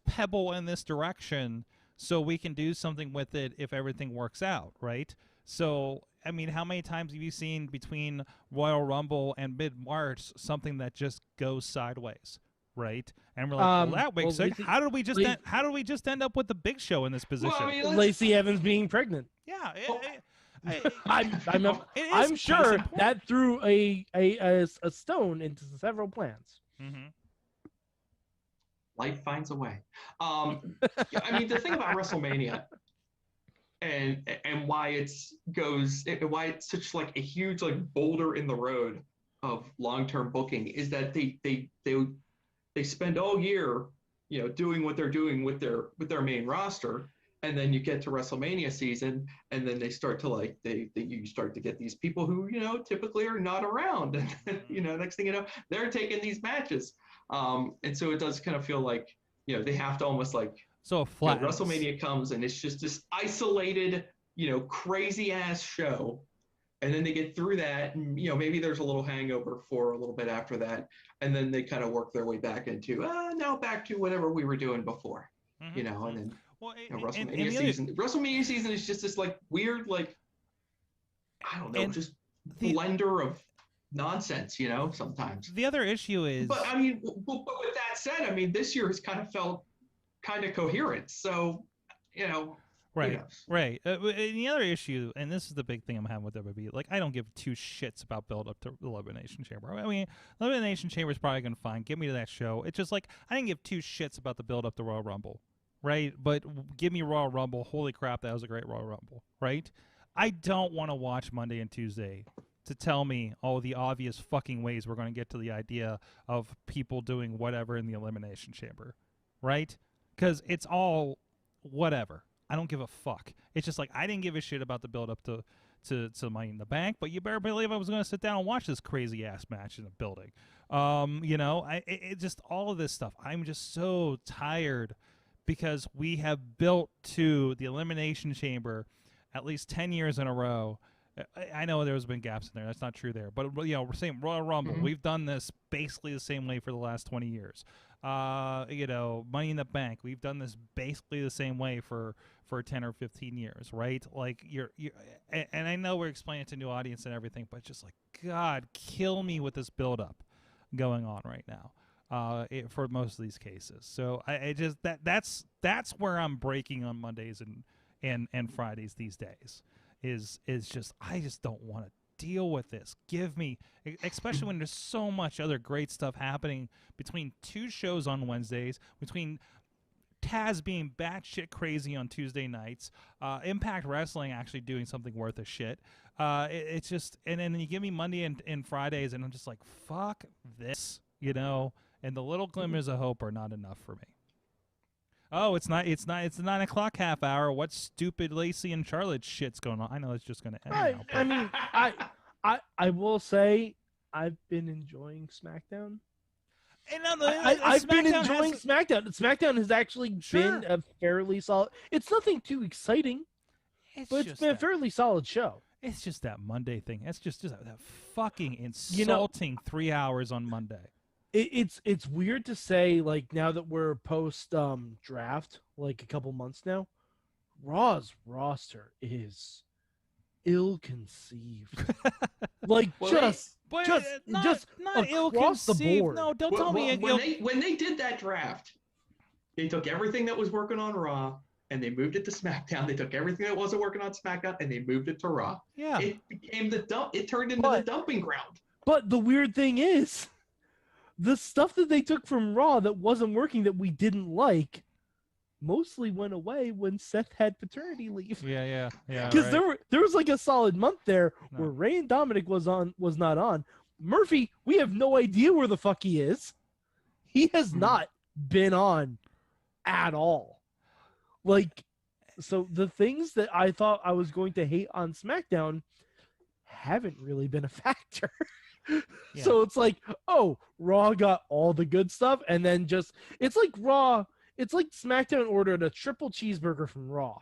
D: pebble in this direction so we can do something with it if everything works out, right? So, I mean, how many times have you seen between Royal Rumble and mid-March something that just goes sideways? Right, and we're like, well, that makes sense. How did we just end up with the Big Show in this position?
F: Well, I mean,
C: Lacey Evans being pregnant.
D: Yeah,
C: I'm sure that threw a stone into several plans.
D: Mm-hmm.
F: Life finds a way. Yeah, I mean, the thing about WrestleMania and why why it's such like a huge like boulder in the road of long-term booking is that they spend all year, doing what they're doing with their main roster, and then you get to WrestleMania season, and then they start to like you start to get these people who typically are not around, and next thing you know, they're taking these matches, and so it does kind of feel like they have to almost like
D: So flat.
F: WrestleMania comes and it's just this isolated, crazy ass show. And then they get through that, and maybe there's a little hangover for a little bit after that, and then they kind of work their way back into now back to whatever we were doing before, and then WrestleMania season is just this like weird like I don't know, just blender of nonsense, sometimes.
D: The other issue is,
F: but I mean, but with that said, I mean this year has kind of felt kind of coherent, so
D: Right. And the other issue, and this is the big thing I'm having with WWE, like I don't give two shits about build up to the Elimination Chamber. I mean, Elimination Chamber is probably gonna fine. Get me to that show. It's just like I didn't give two shits about the build up to Royal Rumble, right? But give me Royal Rumble. Holy crap, that was a great Royal Rumble, right? I don't want to watch Monday and Tuesday to tell me all the obvious fucking ways we're going to get to the idea of people doing whatever in the Elimination Chamber, right? Because it's all whatever. I don't give a fuck. It's just like I didn't give a shit about the build up to Money in the Bank, but you better believe I was going to sit down and watch this crazy ass match in the building. It just all of this stuff. I'm just so tired because we have built to the Elimination Chamber at least 10 years in a row. I know there's been gaps in there. That's not true there. But we're saying Royal Rumble. Mm-hmm. We've done this basically the same way for the last 20 years. Money in the Bank. We've done this basically the same way for 10 or 15 years, right? Like and I know we're explaining it to new audience and everything, but just like, God, kill me with this build-up going on right now for most of these cases. So I just that's where I'm breaking on Mondays and Fridays these days. Is just I just don't want to deal with this. Give me, especially when there's so much other great stuff happening between two shows on Wednesdays, between Taz being batshit crazy on Tuesday nights, Impact Wrestling actually doing something worth a shit. It's just, and then you give me Monday and Fridays, and I'm just like, fuck this, and the little glimmers of hope are not enough for me. Oh, it's the 9 o'clock half hour. What stupid Lacey and Charlotte shit's going on? I know it's just going to end now.
C: I mean, I will say I've been enjoying SmackDown. I've been enjoying SmackDown. SmackDown has actually been a fairly solid. It's nothing too exciting, but it's been a fairly solid show.
D: It's just that Monday thing. It's just that fucking insulting 3 hours on Monday.
C: It's weird to say, like, now that we're post draft, like a couple months now, Raw's roster is ill-conceived. Like, just
D: not ill-conceived. No, don't tell me.
F: When they did that draft, they took everything that was working on Raw and they moved it to SmackDown. They took everything that wasn't working on SmackDown and they moved it to Raw.
D: Yeah,
F: it became It turned into the dumping ground.
C: But the weird thing is, the stuff that they took from Raw that wasn't working, that we didn't like, mostly went away when Seth had paternity leave.
D: Yeah.
C: Because there was like a solid month there where Ray and Dominic was not on. Murphy, we have no idea where the fuck he is. He has not been on at all. Like, so the things that I thought I was going to hate on SmackDown haven't really been a factor. Yeah. So it's like, oh, Raw got all the good stuff, and then it's like SmackDown ordered a triple cheeseburger from Raw,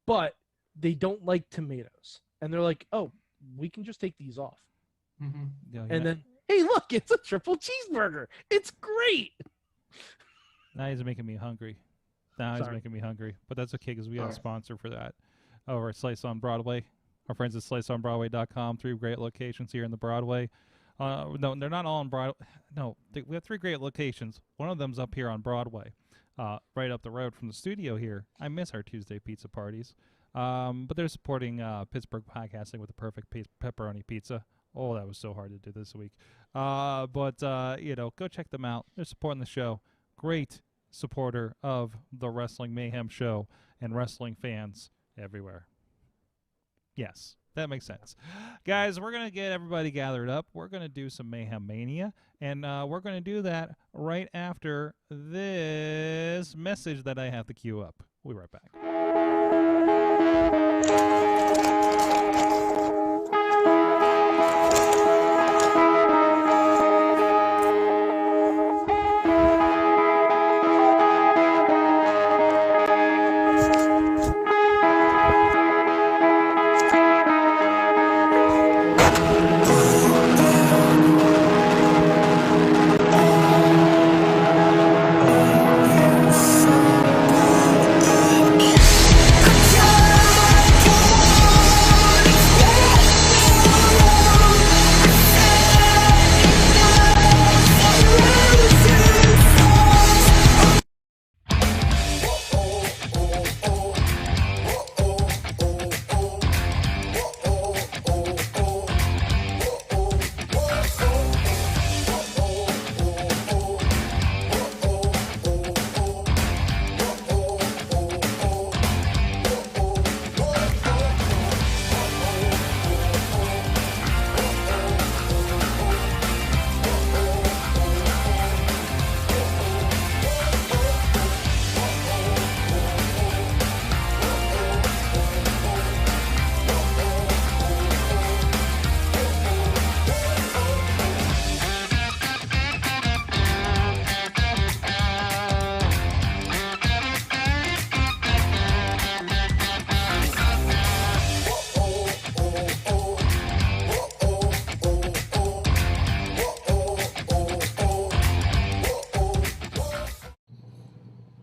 C: but they don't like tomatoes, and they're like, oh, we can just take these off.
F: Mm-hmm.
D: Yeah.
C: And then, hey, look, it's a triple cheeseburger. It's great.
D: Now he's making me hungry. But that's okay because we have a sponsor for that over at Slice on Broadway. Our friends at sliceonbroadway.com. 3 great locations here in the Broadway. No, they're not all on Broadway. No, we have 3 great locations. One of them's up here on Broadway, right up the road from the studio here. I miss our Tuesday pizza parties. But they're supporting Pittsburgh podcasting with the perfect pepperoni pizza. Oh, that was so hard to do this week. But go check them out. They're supporting the show. great supporter of the Wrestling Mayhem show and wrestling fans everywhere. Yes, that makes sense. Guys, we're going to get everybody gathered up. We're going to do some Mayhem Mania, and we're going to do that right after this message that I have to queue up. We'll be right back.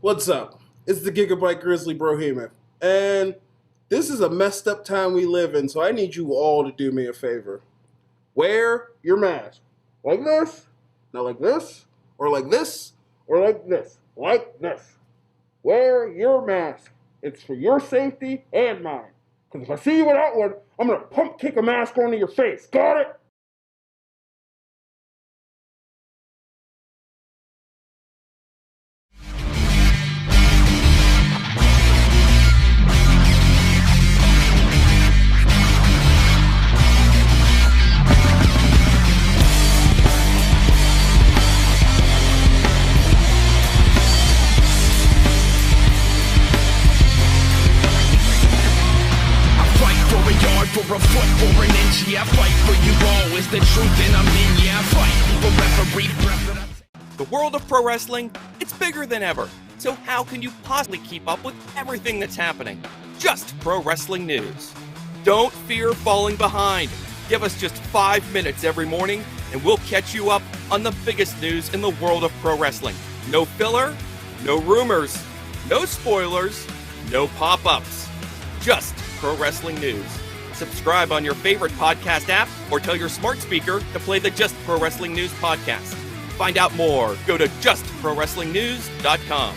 A: What's up? It's the Gigabyte Grizzly Brohema, and this is a messed up time we live in, so I need you all to do me a favor. Wear your mask. Like this, not like this, or like this, or like this, like this. Wear your mask. It's for your safety and mine. Because if I see you without one, I'm going to pump kick a mask onto your face. Got it?
E: For a foot or an inch, yeah, I fight for you all. Is the truth and I'm in, yeah, I fight for referee preference.
H: The world of pro wrestling, it's bigger than ever. So how can you possibly keep up with everything that's happening? Just pro wrestling news. Don't fear falling behind. Give us just 5 minutes every morning and we'll catch you up on the biggest news in the world of pro wrestling. No filler, no rumors, no spoilers, no pop-ups. Just pro wrestling news. Subscribe on your favorite podcast app or tell your smart speaker to play the Just Pro Wrestling News podcast. Find out more. Go to justprowrestlingnews.com.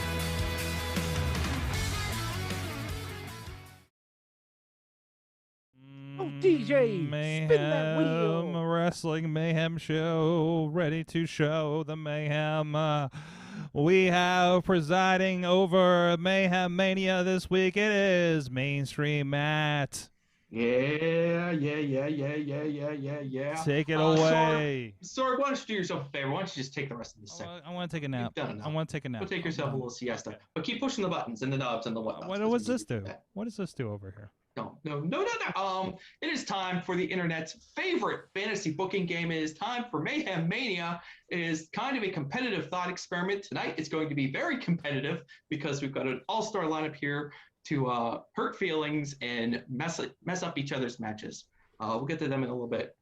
C: Oh, DJ, spin that wheel.
D: Mayhem Wrestling Mayhem Show, ready to show the mayhem. We have presiding over Mayhem Mania this week. It is Mainstream Matt.
F: Yeah.
D: Take it away.
F: Sorg, why don't you do yourself a favor? Why don't you just take the rest of this segment?
D: I want to take a nap.
F: You've done enough.
D: I want to take a nap.
F: Go take yourself a little siesta. But keep pushing the buttons and the knobs and the whatnots.
D: What does this do? What does this do over here?
F: No. It is time for the internet's favorite fantasy booking game. It is time for Mayhem Mania. It is kind of a competitive thought experiment. Tonight it's going to be very competitive because we've got an all-star lineup here to hurt feelings and mess up each other's matches. We'll get to them in a little bit.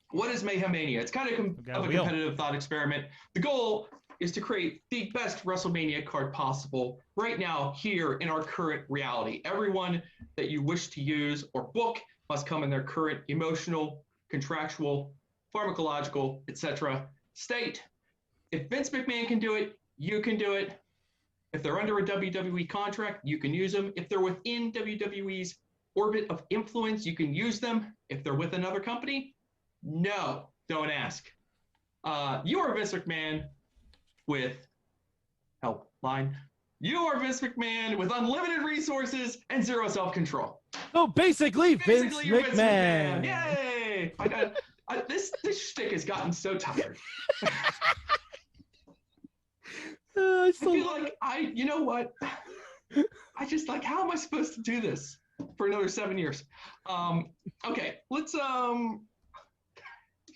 F: What is Mayhem Mania? It's kind of a competitive thought experiment. The goal is to create the best WrestleMania card possible right now here in our current reality. Everyone that you wish to use or book must come in their current emotional, contractual, pharmacological, etc. state. If Vince McMahon can do it, you can do it. If they're under a WWE contract, you can use them. If they're within WWE's orbit of influence, you can use them. If they're with another company, no, don't ask. You are Vince McMahon with helpline. You are Vince McMahon with unlimited resources and zero self-control.
C: So basically,
F: Basically, you're
C: Vince McMahon.
F: Yay! This shtick has gotten so tired. I feel like you know what? I just like, how am I supposed to do this for another 7 years? Okay, let's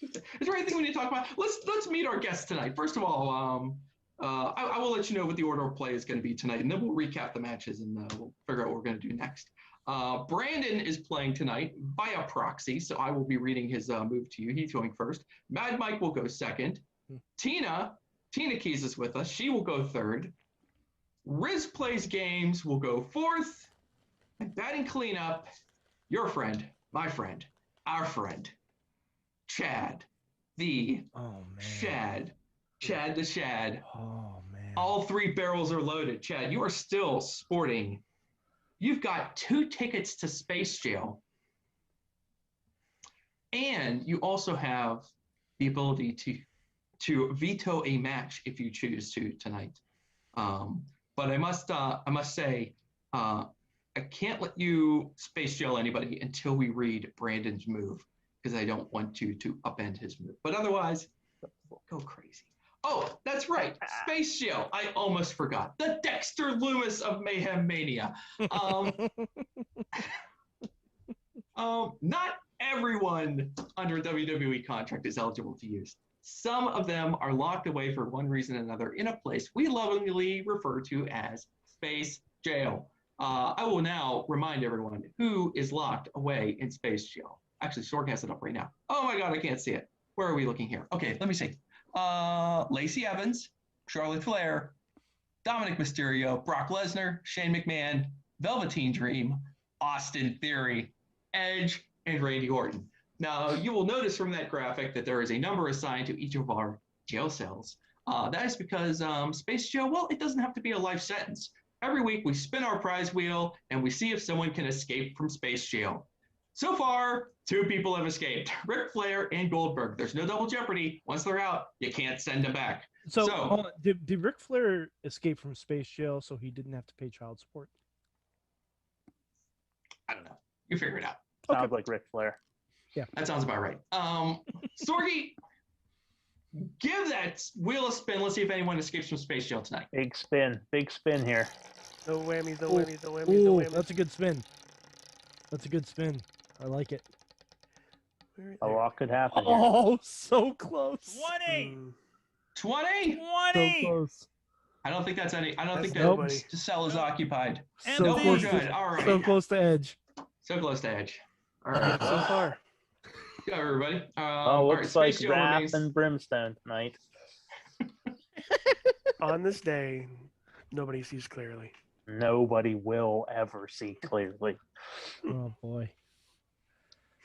F: is there anything we need to talk about? Let's meet our guests tonight. First of all, I will let you know what the order of play is going to be tonight, and then we'll recap the matches and we'll figure out what we're going to do next. Brandon is playing tonight via proxy, so I will be reading his move to you. He's going first. Mad Mike will go second. Tina Keys is with us. She will go third. Riz Plays Games will go fourth. And batting cleanup, your friend, my friend, our friend, Chad, the Shad. Chad the Shad.
C: Oh, man.
F: All 3 barrels are loaded. Chad, you are still sporting. You've got 2 tickets to Space Jail. And you also have the ability to veto a match if you choose to tonight. But I must say, I can't let you Space Jail anybody until we read Brandon's move, because I don't want to upend his move. But otherwise, go crazy. Oh, that's right. Space Jail. I almost forgot. The Dexter Loomis of Mayhem Mania. Not everyone under a WWE contract is eligible to use. Some of them are locked away for one reason or another in a place we lovingly refer to as Space Jail. I will now remind everyone who is locked away in Space Jail. Actually, Sorg has it up right now. Oh my God, I can't see it. Where are we looking here? Okay, let me see. Lacey Evans, Charlotte Flair, Dominic Mysterio, Brock Lesnar, Shane McMahon, Velveteen Dream, Austin Theory, Edge, and Randy Orton. Now, you will notice from that graphic that there is a number assigned to each of our jail cells. That is because Space Jail, well, it doesn't have to be a life sentence. Every week we spin our prize wheel and we see if someone can escape from Space Jail. So far, 2 people have escaped, Ric Flair and Goldberg. There's no double jeopardy. Once they're out, you can't send them back.
C: So did Ric Flair escape from Space Jail so he didn't have to pay child support?
F: I don't know. You figure it out.
I: Sounds like Ric Flair.
C: Yeah.
F: That sounds about right. Sorgi, give that wheel a spin. Let's see if anyone escapes from Space Jail tonight.
I: Big spin here.
J: No whammies, no whammies, no whammies, no whammies.
C: That's a good spin. That's a good spin. I like it.
I: A lot could happen here.
C: Oh, so close.
D: 20!
F: 20?
D: 20!
C: So close.
F: I don't think that's any. I don't think
J: nobody.
F: that cell is occupied.
D: And
C: So
F: No, we're
C: close.
F: good. All right.
C: So close to Edge.
F: So close to Edge. All right.
J: So far.
F: Go, everybody.
I: Oh, looks
F: all right,
I: like
F: Space Jail
I: Wrath
F: remains-
I: and Brimstone tonight.
J: On this day, nobody sees clearly.
I: Nobody will ever see clearly.
C: Oh boy.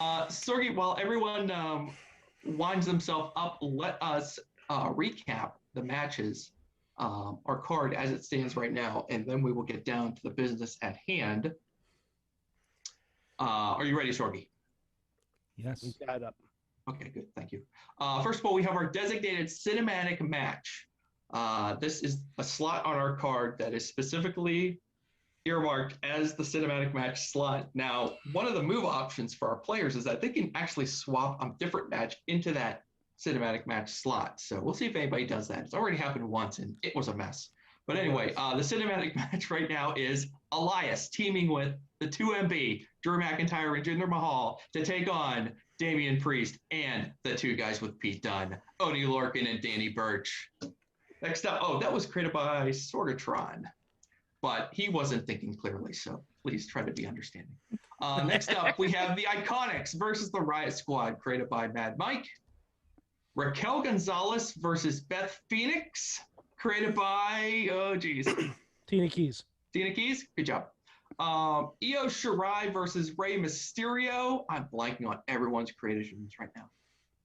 F: Sorgi, while everyone winds themselves up, let us recap the matches, our card as it stands right now, and then we will get down to the business at hand. Are you ready, Sorgi?
D: Yes.
C: We got it up.
F: Okay, good. Thank you. First of all, we have our designated cinematic match. This is a slot on our card that is specifically earmarked as the cinematic match slot. Now, one of the move options for our players is that they can actually swap a different match into that cinematic match slot. So we'll see if anybody does that. It's already happened once and it was a mess. But anyway, the cinematic match right now is Elias teaming with the 2MB, Drew McIntyre and Jinder Mahal, to take on Damian Priest and the 2 guys with Pete Dunne, Oney Lorcan and Danny Burch. Next up, that was created by Sorgatron, but he wasn't thinking clearly, so please try to be understanding. Next up, we have the Iconics versus the Riot Squad, created by Mad Mike. Raquel Gonzalez versus Beth Phoenix, created by,
C: Tina Keys.
F: Tina Keys, good job. Io Shirai versus Rey Mysterio. I'm blanking on everyone's creations right now.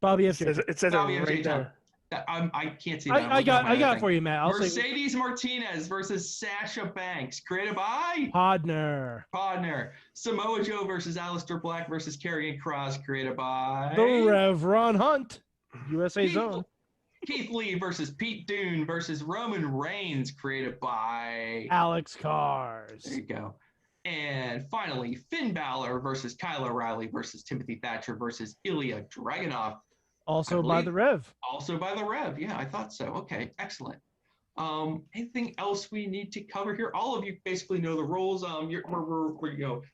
C: Bobby
J: It
C: F.
J: says it
F: Bobby
J: right
F: FJ
J: there.
F: I can't see that.
C: I got it for you, Matt. I'll say
F: Mercedes Martinez versus Sasha Banks, created by
C: Podner.
F: Samoa Joe versus Aleister Black versus Karrion Kross, created by
C: The Rev Ron Hunt. USA
F: People.
C: Zone.
F: Keith Lee versus Pete Dunne versus Roman Reigns, created by
C: Alex Cars.
F: There you go. And finally, Finn Balor versus Kyle O'Reilly versus Timothy Thatcher versus Ilya Dragunov.
C: Also by the Rev.
F: Also by the Rev. Yeah, I thought so. Okay, excellent. Anything else we need to cover here? All of you basically know the rules.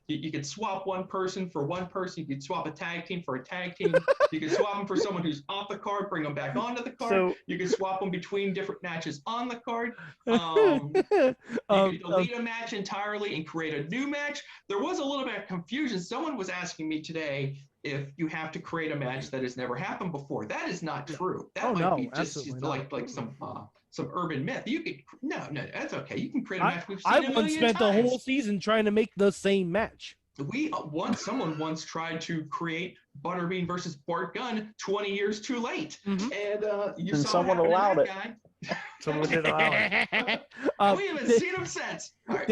F: You could swap one person for one person. You could swap a tag team for a tag team. You could swap them for someone who's off the card, bring them back onto the card.
J: So-
F: you could swap them between different matches on the card. You could delete a match entirely and create a new match. There was a little bit of confusion. Someone was asking me today if you have to create a match that has never happened before. That is not true. That might be just like some urban myth. You could no, that's okay. You can create a match we've seen
C: I
F: a
C: once
F: million
C: spent
F: times.
C: the whole season trying to make the same match.
F: Someone once tried to create Butterbean versus Bart Gunn 20 years too late, and you
I: And
F: saw
I: someone
F: what happened to
I: allowed
F: that guy.
J: Someone did allow it.
F: We haven't seen him since. All right.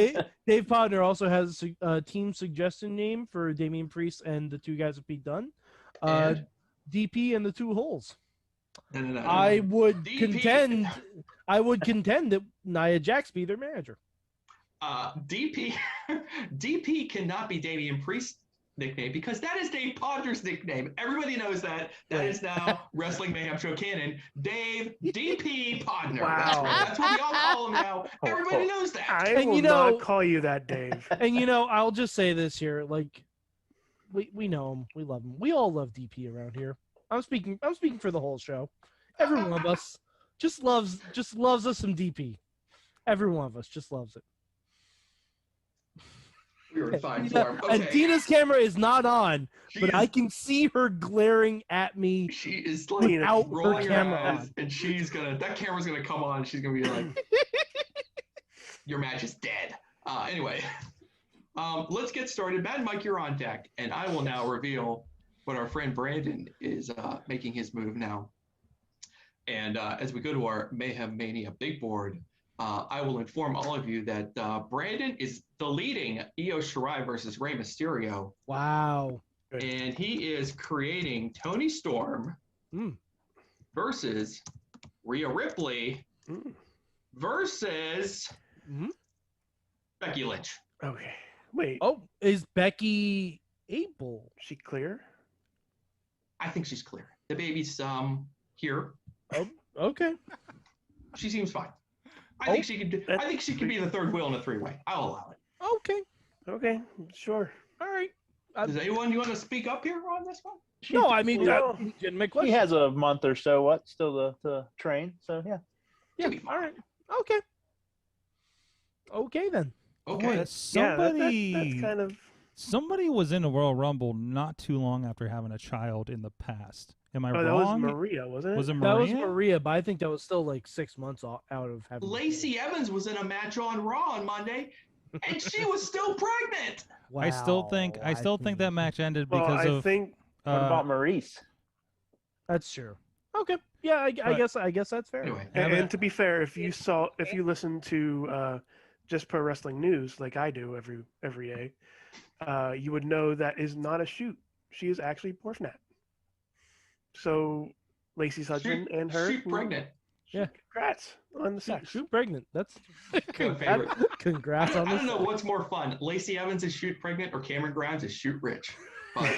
C: Dave Podner also has a team suggestion name for Damian Priest and the two guys with Pete Dunne.
F: And?
C: DP and the Two Holes.
F: No.
C: I would
F: DP.
C: contend that Nia Jax be their manager.
F: DP cannot be Damian Priest's nickname because that is Dave Podner's nickname. Everybody knows that. That is now Wrestling Mayhem Show canon. Dave DP Podner.
J: Wow.
F: That's what we all call him now. Everybody knows that.
J: I will not call you that, Dave.
C: And I'll just say this here, like we know him, we love him. We all love DP around here. I'm speaking for the whole show. Every one of us just loves us some DP. Every one of us just loves it.
F: We were in fine form. Okay.
C: And Dina's camera is not on, but I can see her glaring at me.
F: She is like
C: without her
F: rolling her
C: camera
F: eyes,
C: on.
F: and that camera's gonna come on. And she's gonna be like, "Your match is dead." Anyway, let's get started. Mad Mike, you're on deck, and I will now reveal what our friend Brandon is making his move now. And as we go to our Mayhem Mania big board, I will inform all of you that Brandon is deleting Io Shirai versus Rey Mysterio.
C: Wow.
F: And he is creating Tony Storm versus Rhea Ripley versus Becky Lynch.
J: Okay. Wait.
C: Oh, is Becky able?
J: She clear?
F: I think she's clear. The baby's here.
C: Oh, okay.
F: She seems fine. I think she could be the third wheel in a three-way. I'll allow it.
C: Okay.
J: Okay. Sure.
C: All right.
F: Does anyone you want to speak up here on this one?
C: No, I mean,
I: Well,
C: legitimate question.
I: He has a month or so still to train, so yeah.
C: Yeah. All right. Okay. Okay then.
F: Okay.
D: Boy, somebody,
J: that's kind of.
D: somebody was in a Royal Rumble not too long after having a child in the past. Am I
J: Oh, that
D: wrong?
J: was Maria, wasn't it?
D: Was it
C: That was
D: Maria?
C: Maria, but I think that was still like 6 months out of having.
F: Lacey Evans was in a match on Raw on Monday, and she was still pregnant.
C: Wow.
D: I still think that match ended
J: Well,
D: because
J: I
D: of
J: think
I: What about Maurice?
C: That's true. Okay. Yeah, I guess that's fair.
F: Anyway,
J: and to be fair, if you listen to just Pro Wrestling News like I do every day, you would know that is not a shoot. She is actually Porfnat. So Lacey Sudgen and her
F: shoot pregnant.
C: Yeah.
J: Congrats on the sex.
C: Shoot pregnant. That's
F: favorite.
C: Congrats
F: I
C: on
F: don't
C: this.
F: know what's more fun, Lacey Evans is shoot pregnant or Cameron Grimes is shoot rich, but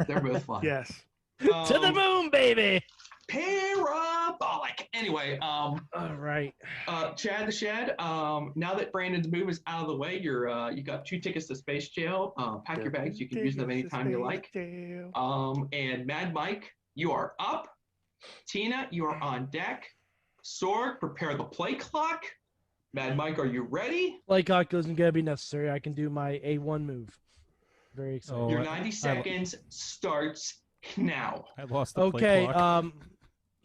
F: they're both fun.
J: Yes.
C: To the moon, baby.
F: Parabolic. Anyway,
C: All right.
F: Chad the Shed. Now that Brandon's move is out of the way, you got 2 tickets to Space Jail. Pack your bags. You can use them anytime you like. And Mad Mike, you are up. Tina, you are on deck. Sorg, prepare the play clock. Mad Mike, are you ready?
C: Play clock isn't gonna be necessary. I can do my A1 move. Very excited.
D: Oh,
F: Your 90 seconds starts now.
D: I lost the play
C: Okay.
D: clock.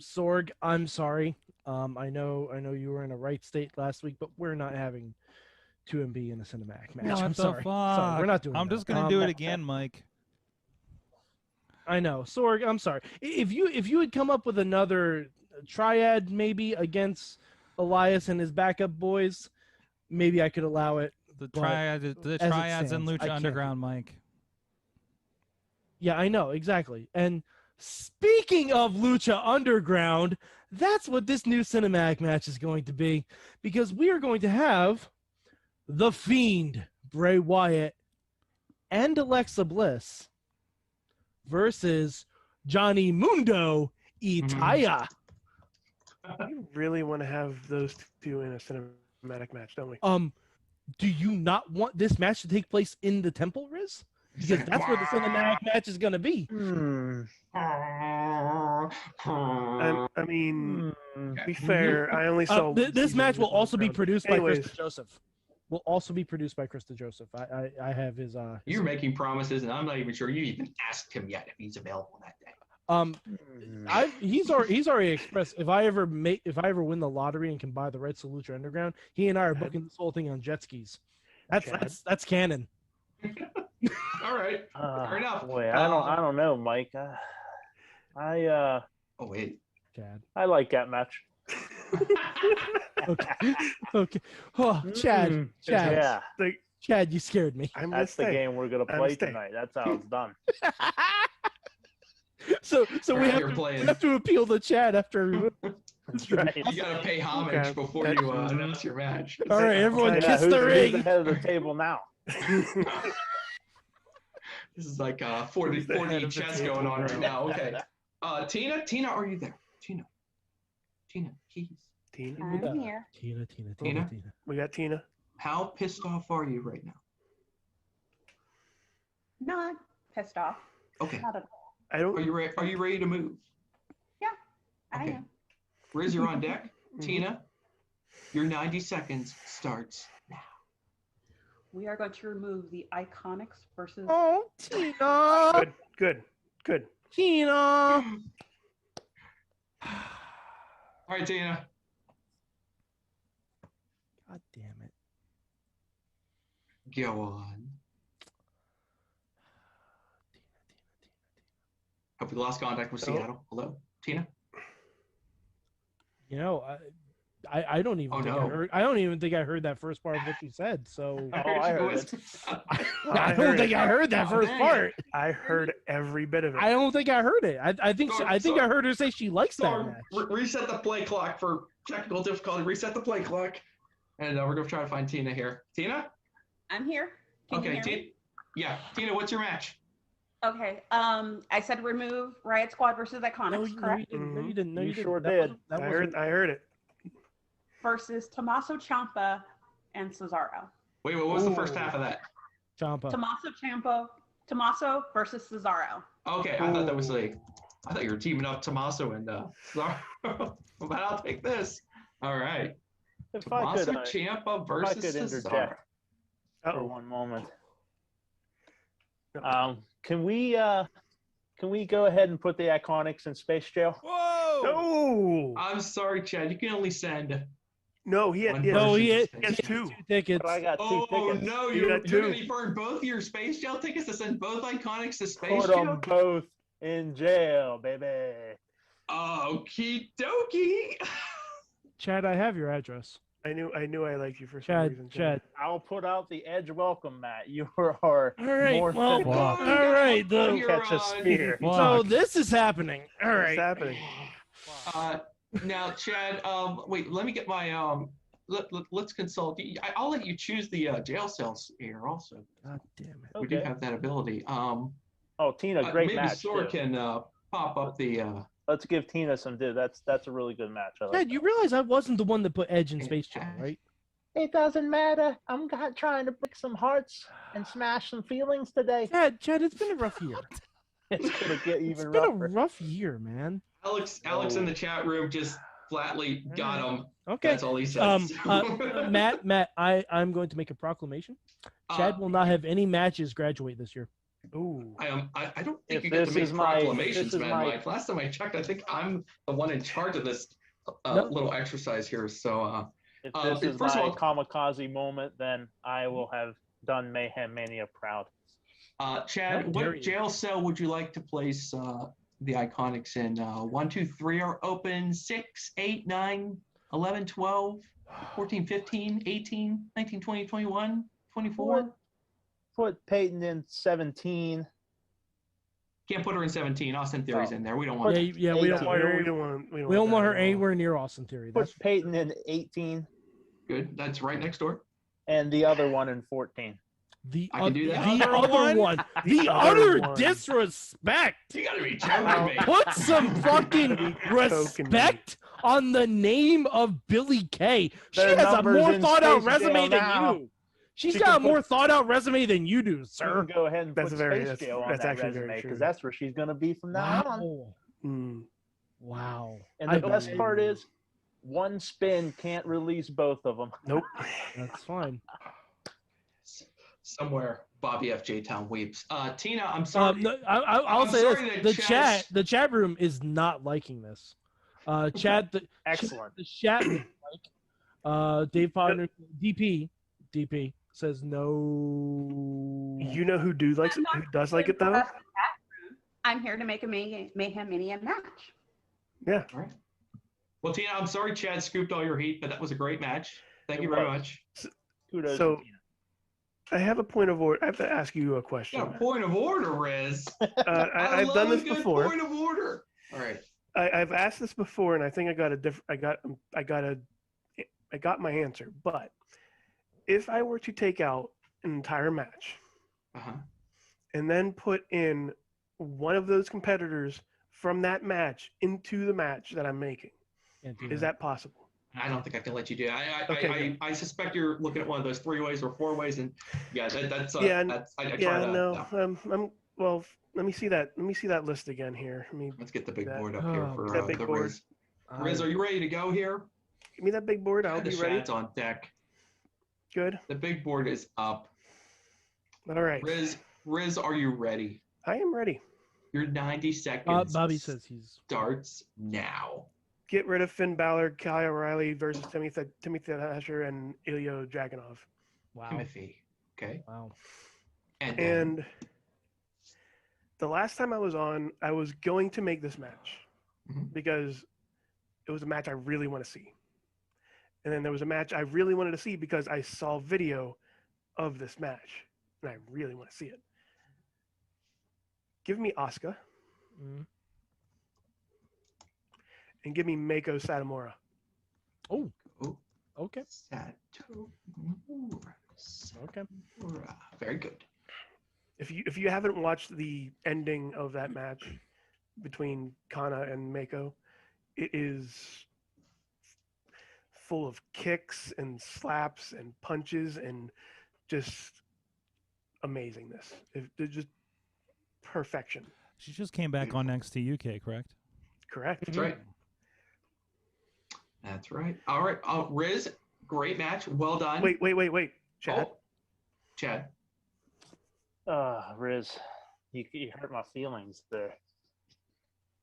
C: Sorg, I'm sorry. I know you were in a right state last week, but we're not having 2MB in a cinematic match.
D: What
C: I'm
D: the
C: sorry. Sorry, we're not doing
D: I'm
C: that.
D: just gonna do it again, Mike.
C: I know, Sorg. I'm sorry. If you had come up with another triad, maybe against Elias and his backup boys, maybe I could allow it.
D: The
C: but
D: triads
C: as it
D: in
C: stands, I
D: Lucha
C: can't.
D: Underground, Mike.
C: Yeah, I know exactly. And speaking of Lucha Underground, That's what this new cinematic match is going to be, because we are going to have The Fiend, Bray Wyatt, and Alexa Bliss versus Johnny Mundo Itaya.
J: We really want to have those two in a cinematic match, don't we?
C: Do you not want this match to take place in the temple, Riz? Because that's where the cinematic match is going to be.
J: I mean, to be fair, I only saw
C: this match will also be produced by
J: Anyways.
C: Krista Joseph. Will also be produced by Krista Joseph. I have his.
F: You're making promises, and I'm not even sure you even asked him yet if he's available that day.
C: He's already expressed if I ever win the lottery and can buy the rights to Lucha Underground, he and I are booking this whole thing on jet skis. That's canon.
F: All right, fair enough.
I: Boy, I don't know, Mike.
F: Oh wait,
C: Chad.
I: I like that match.
C: Okay. Oh, Chad.
I: Yeah,
C: Chad, you scared me.
I: that's the game we're gonna play tonight. That's how it's done.
C: So we
F: Right,
C: have,
F: you're
C: to,
F: playing.
C: we have to appeal the Chad after.
I: That's right.
F: You gotta pay homage before you announce your match.
C: All right, everyone,
I: Yeah,
C: kiss
I: who's
C: the ring.
I: the head of the table now?
F: This is like 40 chess going on right now. Okay. Tina, are you there? Tina, keys.
J: Tina.
K: I'm here.
F: Tina?
J: We got Tina.
F: How pissed off are you right now?
K: Not pissed off.
F: Okay.
K: Not at all.
F: Are you ready to move?
K: Yeah, I
F: Okay.
K: am.
F: Riz, you're on deck. Tina, your 90 seconds starts now.
K: We are going to remove the Iconics versus.
C: Oh, Tina.
J: Good.
C: Tina.
F: All right, Tina.
C: God damn it.
F: Go on. Hope we lost contact with Seattle. Hello, Tina.
C: You know, I don't even think I heard. I don't even think I heard that first part of what you said. So
I: I heard it.
C: I don't think I heard that first part.
J: I heard every bit of it.
C: I don't think I heard it. I think I heard her say she likes that match.
F: Reset the play clock for technical difficulty. Reset the play clock, and we're gonna try to find Tina here. Tina.
K: I'm here. Can you hear me?
F: Yeah, Tina. What's your match?
K: Okay. I said remove Riot Squad versus Iconics, correct?
C: No, you didn't. No,
I: You
C: didn't.
I: sure
C: That
I: did.
C: wasn't-
J: I heard it.
K: Versus Tommaso Ciampa and Cesaro.
F: Wait, what was the first half of that?
C: Ciampa.
K: Tommaso versus Cesaro.
F: Okay, I thought that was I thought you were teaming up Tommaso and Cesaro. But I'll take this. All right.
I: If I could,
F: Tommaso Ciampa versus Cesaro.
I: interject for one moment. Can we go ahead and put the Iconics in space jail?
D: Whoa!
J: No.
F: I'm sorry, Chad. You can only send.
J: No, he
F: one
J: had
F: person
C: he
F: to
C: had
F: space jail.
J: two.
C: tickets.
I: But I got two
F: Oh
I: tickets.
F: no!
J: You
F: You're
J: got two.
F: going to burn both your space jail tickets to send both Iconics to space
I: Put
F: jail?
I: them both in jail, baby.
F: Okie dokie.
C: Chad, I have your address.
J: I knew I liked you for some reason.
C: Chad.
I: I'll put out the Edge welcome mat. You are
C: All right.
I: more
C: Well,
I: fit
C: all
I: to
C: right.
I: catch a spear.
C: So this is happening. All
J: What's
C: right.
J: happening?
F: Now, Chad. Wait. Let me get my Let's consult. I'll let you choose the jail cells here. Also,
C: God damn it.
F: we do
I: Okay.
F: have that ability.
I: Oh, Tina, great
F: maybe
I: match.
F: Sora
I: too.
F: can pop up the.
I: Let's give Tina some due. That's a really good match. I like
C: Chad,
I: that.
C: you realize I wasn't the one that put Edge in Space Jam, right?
I: It doesn't matter. I'm trying to break some hearts and smash some feelings today.
C: Chad, it's been a rough year.
I: It's gonna get
C: It's
I: even
C: been
I: rougher.
C: a rough year, man.
F: Alex in the chat room just flatly got him.
C: Okay.
F: That's all he said.
C: Matt, I'm going to make a proclamation. Chad will not have any matches graduate this year.
J: Ooh.
F: I don't think
I: If
F: you get to
I: this
F: make
I: is my-
F: proclamations,
I: this is
F: man.
I: my-
F: Mike. Last time I checked, I think I'm the one in charge of this
C: No.
F: little exercise here. So,
I: If this is
F: first
I: my
F: of all,
I: kamikaze moment, then I will have done Mayhem Mania proud.
F: Chad,
C: How dare
F: what
C: you.
F: jail cell would you like to place the Iconics in? 1, 2, 3 are open. 6, 8, 9, 11, 12, 14, 15, 18, 19, 20, 21, 24.
I: Put Peyton in 17.
F: Can't put her in 17. Austin Theory's in there. We don't want.
C: Yeah, we don't want her. We don't want her anywhere near Austin Theory.
I: Put Peyton in 18.
F: Good. That's right next door.
I: And the other one in 14.
F: I can do that.
C: The other one. The utter disrespect.
F: You gotta be joking me.
C: Put some fucking respect on the name of Billy Kay. She
I: Their
C: has a
I: numbers
C: more
I: in
C: thought out
I: Space
C: resume
I: Jail
C: than
I: now.
C: you. She's got a more thought out resume than you do, sir.
I: Go ahead and
J: That's
I: put
J: very-
I: Space
J: that's-
I: Jail on
J: that's
I: that
J: actually very
I: resume
J: true.
I: because that's where she's going to be from now on.
C: Wow.
J: Mm.
C: Wow.
I: And the best part is, one spin can't release both of them.
J: Nope.
C: That's fine.
F: Somewhere, Bobby F. J. Town weeps. Tina, I'm sorry.
C: No, I'll
F: I'm
C: say
F: sorry
C: this:
F: that
C: the chat room is not liking this.
I: Excellent.
C: The chat room, Dave Podner, DP says no.
J: You know who does like it though?
K: I'm here to make a Mayhem Mania match.
J: Yeah.
F: All right. Well, Tina, I'm sorry Chad scooped all your heat, but that was a great match. Thank you very much.
I: Kudos
J: So,
I: to Tina.
J: I have a point of order. I have to ask you a question.
F: Yeah, point of order, Riz.
J: I've
F: love
J: done
F: a
J: this
F: good
J: before.
F: Point of order. All right.
J: I've asked this before, and I think I got my answer. But if I were to take out an entire match and then put in one of those competitors from that match into the match that I'm making, is that possible?
F: I don't think I can let you do it.
J: Okay,
F: I suspect you're looking at one of those 3-ways or 4-ways, and yeah, that's
J: well, let me see that. Let me see that list again here.
F: Let's get the big board up here for
J: that big
F: the
J: board.
F: Riz. Riz, are you ready to go here?
J: Give me that big board. I'll
F: The
J: be ready.
F: Shad's on deck.
J: Good.
F: The big board is up.
J: All right.
F: Riz, are you ready?
J: I am ready.
F: Your 90 seconds.
C: Bobby says he's
F: starts now.
J: Get rid of Finn Balor, Kyle O'Reilly versus Timothy Thatcher, and Ilya Dragunov.
C: Wow.
F: Timothy. Okay.
C: Wow.
J: And the last time I was on, I was going to make this match because it was a match I really want to see. And then there was a match I really wanted to see because I saw video of this match, and I really want to see it. Give me Asuka. And give me Mako Satomura.
C: Oh. Okay.
F: Okay. Very good.
J: If you haven't watched the ending of that match between Kana and Mako, it is full of kicks and slaps and punches and just amazingness. It's just perfection.
D: She just came back on NXT UK, correct?
J: Correct.
F: That's right. That's right. All right. Riz, great match. Well done.
J: Wait. Chad.
F: Chad.
I: Riz, you hurt my feelings there.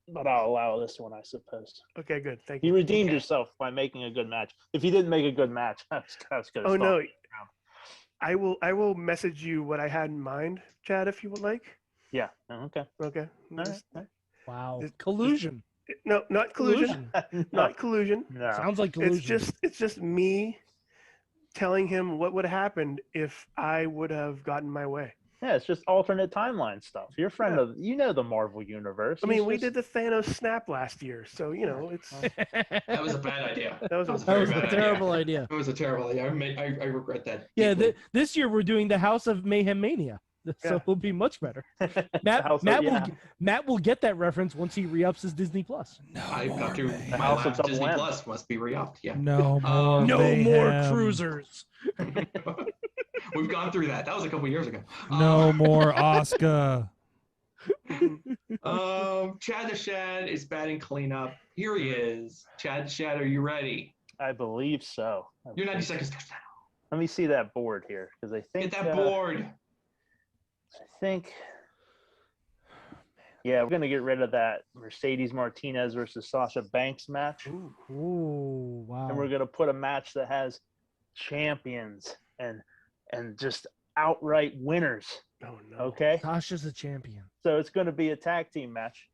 I: But I'll allow this one, I suppose.
J: Okay, good. Thank you.
I: You redeemed yourself by making a good match. If you didn't make a good match, I was going to
J: Oh no. I will message you what I had in mind, Chad, if you would like.
I: Yeah. Okay.
J: Okay.
I: All right.
C: Wow. Collusion.
J: No, not collusion. Not collusion.
I: No.
C: Sounds like collusion.
J: It's just me telling him what would have happened if I would have gotten my way.
I: Yeah, it's just alternate timeline stuff. You're a friend of, the Marvel universe.
J: I mean, we did the Thanos snap last year, so it's.
F: That was a bad idea.
J: That was
C: a terrible idea.
F: It was a terrible idea. I regret that.
C: Yeah, this year we're doing the House of Mayhem Mania, so it'll be much better. Matt will get that reference once he re-ups his Disney Plus.
F: I've got to. My last Disney Plus must be re-upped. Yeah.
D: No more.
C: No more cruisers.
F: We've gone through that. That was a couple years ago.
D: No more Asuka.
F: Chad the Shad is batting cleanup. Here he is. Chad the Shad, are you ready?
I: I believe so.
F: Your 90 seconds starts now.
I: Let me see that board here, because I think
F: Get that board.
I: I think. Yeah, we're gonna get rid of that Mercedes Martinez versus Sasha Banks match.
C: Ooh, wow.
I: And we're gonna put a match that has champions and just outright winners.
J: Oh no.
I: Okay.
C: Sasha's a champion.
I: So it's gonna be a tag team match.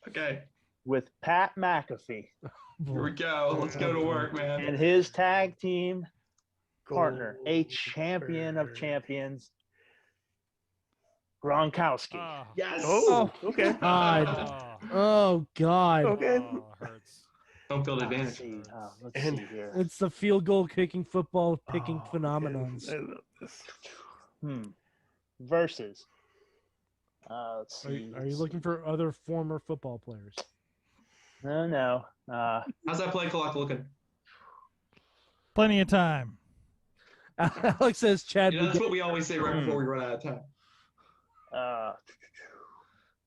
F: Okay.
I: With Pat McAfee.
F: Here we go. Let's go to work, man.
I: And his tag team partner, a champion of champions, Gronkowski.
D: Oh,
F: Yes.
J: Oh, okay.
C: God.
D: oh,
C: Oh God.
J: Okay.
D: hurts.
F: Home field
I: Let's
F: advantage.
I: see. Let's
J: And-
I: see here.
C: It's the field goal kicking football picking
J: Oh,
C: phenomenons.
J: man, I love this.
I: Versus. Let's
C: Are,
I: see.
C: are you looking for other former football players?
I: No.
F: How's that play clock looking?
D: Plenty of time.
C: Alex says Chad.
F: You know,
C: we
F: that's
C: get-
F: what we always say right before we run out of time.
I: Uh,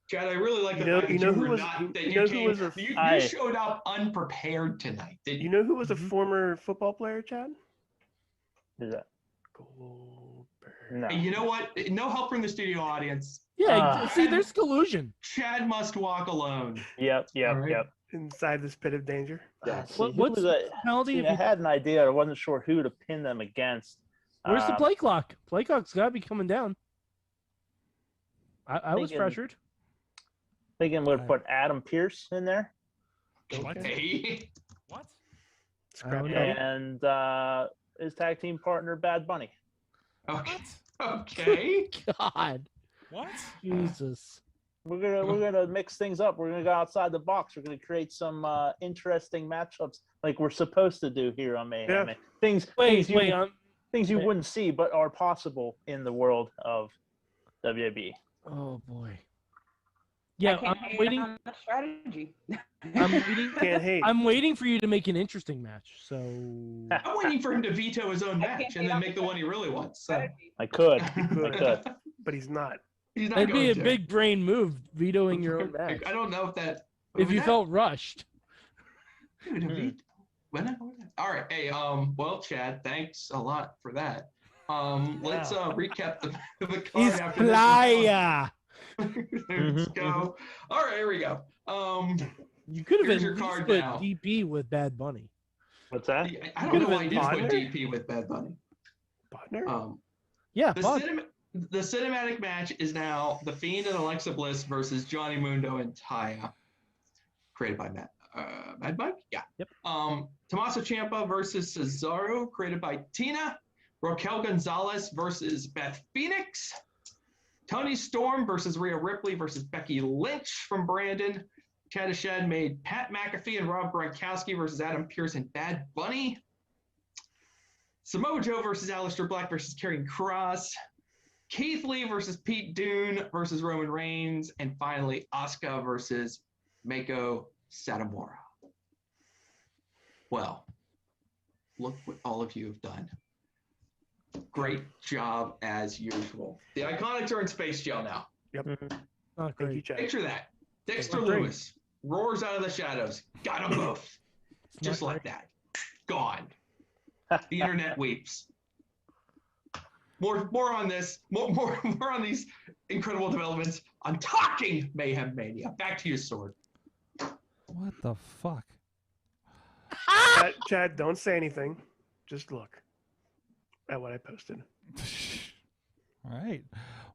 F: Chad, I really like the
J: You know-
F: fact
J: you
F: that
J: know
F: you
J: who
F: were
J: was-
F: not,
J: you-
F: that
J: you
F: you
J: know who
F: came,
J: was a-
F: you
I: I-
F: showed up unprepared tonight, didn't
J: You
F: you?
J: know who was a former football player, Chad?
I: who's that?
J: Goldberg.
I: No.
F: Hey, you know what? No help from the studio audience.
C: Yeah. See, there's collusion.
F: Chad must walk alone.
I: Yep.
F: All right.
J: Inside this pit of danger.
I: Yes.
C: What's the penalty? If
I: I
C: you,
I: had an idea. I wasn't sure who to pin them against.
C: where's the play clock? Play clock's got to be coming down. I was
I: Thinking-
C: pressured.
I: Thinking we'd put Adam Pierce in there
D: What?
F: Hey.
D: What?
C: I don't know.
I: and his tag team partner Bad Bunny.
F: Okay. Okay.
C: God,
D: What?
C: Jesus.
I: We're gonna mix things up. We're gonna go outside the box. We're gonna create some interesting matchups like we're supposed to do here on Mayhem.
J: Yeah.
I: Things
C: Wait.
I: things you
C: wait.
I: wouldn't see but are possible in the world of WAB.
C: Oh boy.
K: I
C: Yeah,
K: can't
C: I'm
K: hate
C: waiting.
K: on that strategy.
C: I'm waiting.
J: Can't hate.
C: I'm waiting for you to make an interesting match. So
F: I'm waiting for him to veto his own
K: I can't
F: match and
K: hate
F: then
K: on
F: make the
K: that
F: one he really wants. So
K: strategy.
I: I could.
J: But he's not.
F: he's not
C: that'd be
F: going
C: a
F: to.
C: big brain move, vetoing your own match.
F: I don't know if that.
C: If you
F: that-
C: felt rushed.
F: Dude, a veto. When I- All right. Hey. Well, Chad, thanks a lot for that. Let's recap the card
C: He's
F: after this.
C: playa.
F: Let's go. All right. Here we go.
C: You could have
F: Here's
C: at
F: your
C: least
F: card
C: put
F: now.
C: DP with Bad Bunny.
I: What's that?
F: I don't know why you did
J: Partner?
F: put DP with Bad Bunny.
J: Partner?
C: Yeah,
F: The,
C: fuck.
F: the cinematic match is now The Fiend and Alexa Bliss versus Johnny Mundo and Taya. Created by Mad Mike? Yeah.
C: Yep.
F: Tommaso Ciampa versus Cesaro, created by Tina. Raquel Gonzalez versus Beth Phoenix. Tony Storm versus Rhea Ripley versus Becky Lynch from Brandon. Chad Ashed made Pat McAfee and Rob Gronkowski versus Adam Pearce and Bad Bunny. Samoa Joe versus Aleister Black versus Karrion Kross. Keith Lee versus Pete Dunne versus Roman Reigns. And finally, Asuka versus Mako Satomura. Well, look what all of you have done. Great job as usual. The Iconics are in space jail now.
J: Yep.
C: Not
J: Thank you,
C: great.
J: Chad.
F: Picture that. Dexter
C: Great.
F: Lewis roars out of the shadows. Got them both.
C: It's not
F: Just like
C: great.
F: that. Gone. The internet weeps. More on this. More on these incredible developments on Talking Mayhem Mania. Back to you, Sword.
D: What the fuck?
J: Chad, don't say anything. Just look at what I posted.
D: All right.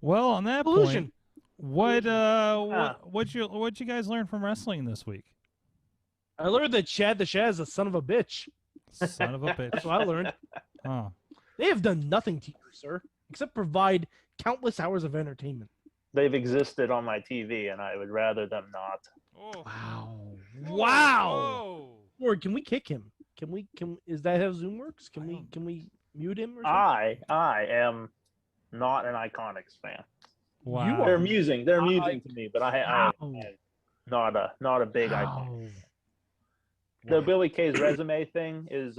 D: Well, on that
C: Collusion.
D: point, what you guys learn from wrestling this week?
C: I learned that Chad the Shad is a son of a bitch.
D: Son of a
C: That's
D: bitch.
C: what I learned.
D: Oh.
C: They have done nothing to you, sir, except provide countless hours of entertainment.
I: They've existed on my TV, and I would rather them not.
D: Oh.
C: Wow.
D: Whoa,
C: Wow.
D: whoa.
C: Lord, can we kick him? Can is that how Zoom works? Can we mute him or something?
I: I am not an Iconics fan.
D: Wow.
I: They're amusing. They're amusing to me, but I am
C: Wow.
I: not a big Iconics.
C: Wow.
I: The Billy Kay's resume thing is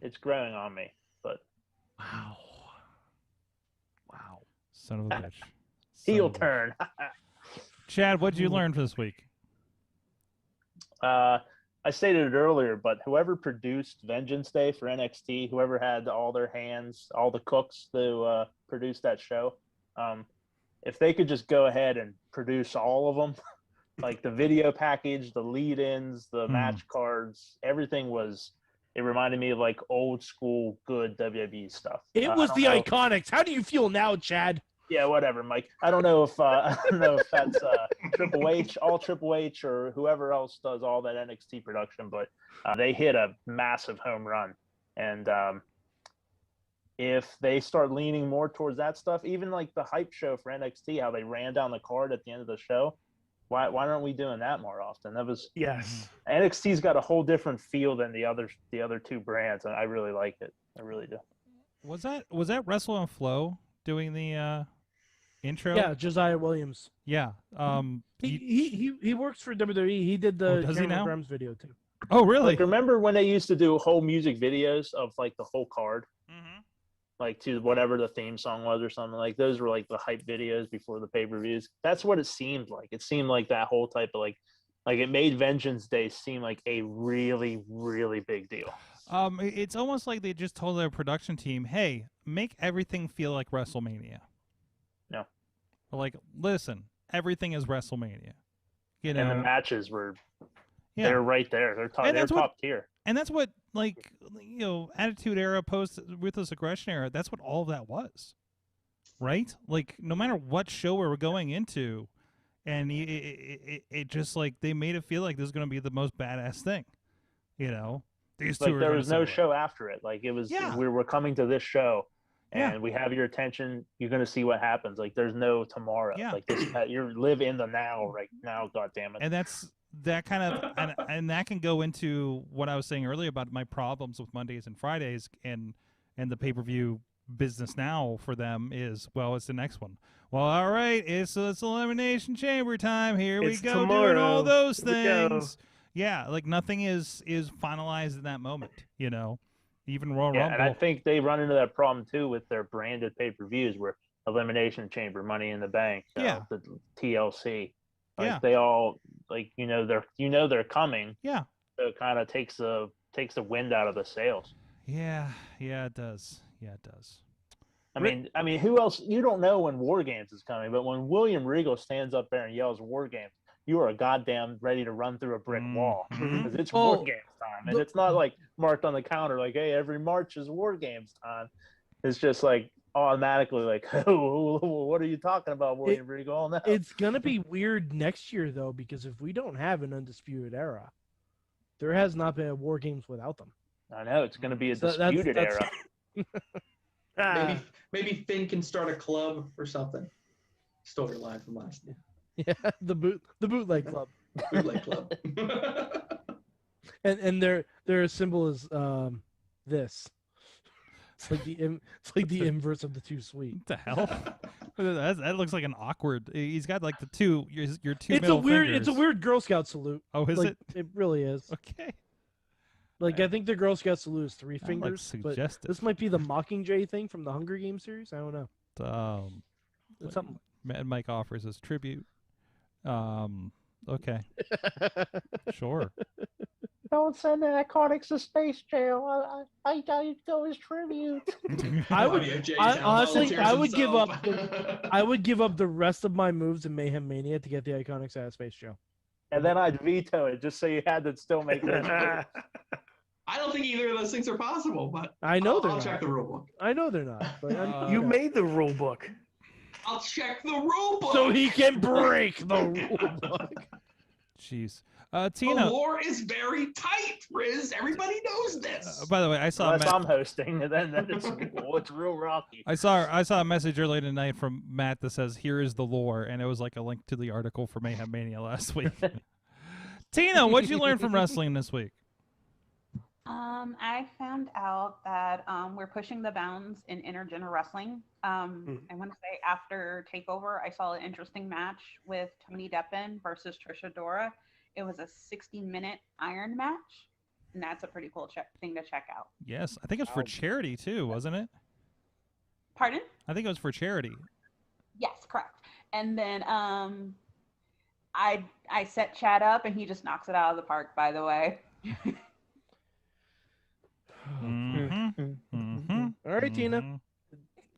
I: it's growing on me. But
C: Wow. Wow.
D: Son of a bitch.
I: heel
D: Son of a-
I: turn.
D: Chad, what'd you learn for this week?
I: I stated it earlier, but whoever produced Vengeance Day for NXT, whoever had all their hands, all the cooks to produce that show, if they could just go ahead and produce all of them, like the video package, the lead-ins, the match cards, everything was. It reminded me of like old school good WWE stuff.
C: It
I: I
C: was
I: don't
C: the
I: know.
C: Iconics. How do you feel now, Chad?
I: Yeah, whatever, Mike. I don't know if that's Triple H, all Triple H, or whoever else does all that NXT production, but they hit a massive home run, and if they start leaning more towards that stuff, even like the hype show for NXT, how they ran down the card at the end of the show, why aren't we doing that more often? That was
J: Yes.
I: NXT's got a whole different feel than the other two brands, and I really like it. I really do.
D: Was that Wrestle and Flow doing the intro?
C: Yeah, Josiah Williams.
D: Yeah.
C: He works for WWE. He did the
D: does he
C: Cameron
D: now?
C: Grimes video too.
D: Oh, really?
I: Like, remember when they used to do whole music videos of like the whole card, like to whatever the theme song was or something? Like those were like the hype videos before the pay-per-views. That's what it seemed like. It seemed like that whole type of like it made Vengeance Day seem like a really, really big deal.
D: It's almost like they just told their production team, "Hey, make everything feel like WrestleMania."
I: No.
D: Like, listen, everything is WrestleMania. You know,
I: And the matches were they're right there. They're top tier.
D: And that's what, like, you know, Attitude Era, post Ruthless Aggression Era, that's what all of that was. Right? Like, no matter what show we were going into, and it just, like, they made it feel like this is going to be the most badass thing. You know? These two
I: Like,
D: are
I: there
D: gonna
I: was no
D: say,
I: show after it. Like, it was, we were coming to this show, and we have your attention. You're going to see what happens. Like, there's no tomorrow.
D: Yeah.
I: Like, this, you live in the now right now, goddammit.
D: And that's that kind of and that can go into what I was saying earlier about my problems with Mondays and Fridays and the pay-per-view business now for them is, well, it's the next one. Well, all right, it's Elimination Chamber time. Here we go,
J: tomorrow.
D: doing all those
J: Here we go.
D: things. Yeah, like nothing is finalized in that moment, you know. Even Royal
I: Yeah,
D: Rumble.
I: and I think they run into that problem too with their branded pay-per-views, where Elimination Chamber, Money in the Bank, the TLC, like they all, like, they're coming.
D: Yeah.
I: So it kind of takes the wind out of the sails.
D: Yeah, it does. Yeah, it does.
I: I mean, who else? You don't know when War Games is coming, but when William Regal stands up there and yells War Games, you are goddamn ready to run through a brick wall, because it's War Games time, and it's not like marked on the counter like, hey, every March is War Games time. It's just like automatically like, oh, what are you talking about, William Regal? Oh, no.
C: It's gonna be weird next year though, because if we don't have an Undisputed Era, there has not been a War Games without them.
I: I know it's gonna be a disputed era.
F: Maybe Finn can start a club or something. Storyline from last year.
C: Yeah, the bootleg club.
F: Bootleg club.
C: and their symbol is this. It's like the inverse of the too sweet.
D: What the hell? That looks like an awkward. He's got like your two
C: It's
D: middle fingers.
C: It's a weird Girl Scout salute.
D: Oh, is
C: like,
D: it?
C: It really is.
D: Okay.
C: Like, I think the Girl Scout salute is 3 fingers.
D: Like
C: but
D: suggestive.
C: this might be the Mockingjay thing from the Hunger Games series. I don't know. It's something.
D: Mad Mike offers as tribute. Okay. Sure.
I: Don't send the Iconics to space jail. I go as tribute.
C: I would give up. I would give up the rest of my moves in Mayhem Mania to get the Iconics out of Space Jail.
I: And then I'd veto it just so you had to still make it.
F: I don't think either of those things are possible, but
C: I know
F: I'll check the rule book.
C: I know they're not. But
J: you made the rule book.
F: I'll check the rule book.
C: So he can break the rule book.
D: Jeez.
F: The
D: Tina.
F: lore is very tight, Riz. Everybody knows this.
D: By the way, I saw.
I: Unless I'm hosting, and then it's real rocky.
D: I saw a message earlier tonight from Matt that says, "Here is the lore," and it was like a link to the article for Mayhem Mania last week. Tina, what'd you learn from wrestling this week?
K: I found out that we're pushing the bounds in intergender wrestling. I want to say after Takeover, I saw an interesting match with Tony Deppen versus Trisha Dora. It was a 60-minute iron match, and that's a pretty cool thing to check out.
D: Yes, I think it was for charity too, wasn't it?
K: Pardon?
D: I think it was for charity.
K: Yes, correct. And then I set Chad up, and he just knocks it out of the park, by the way.
C: All right, Tina.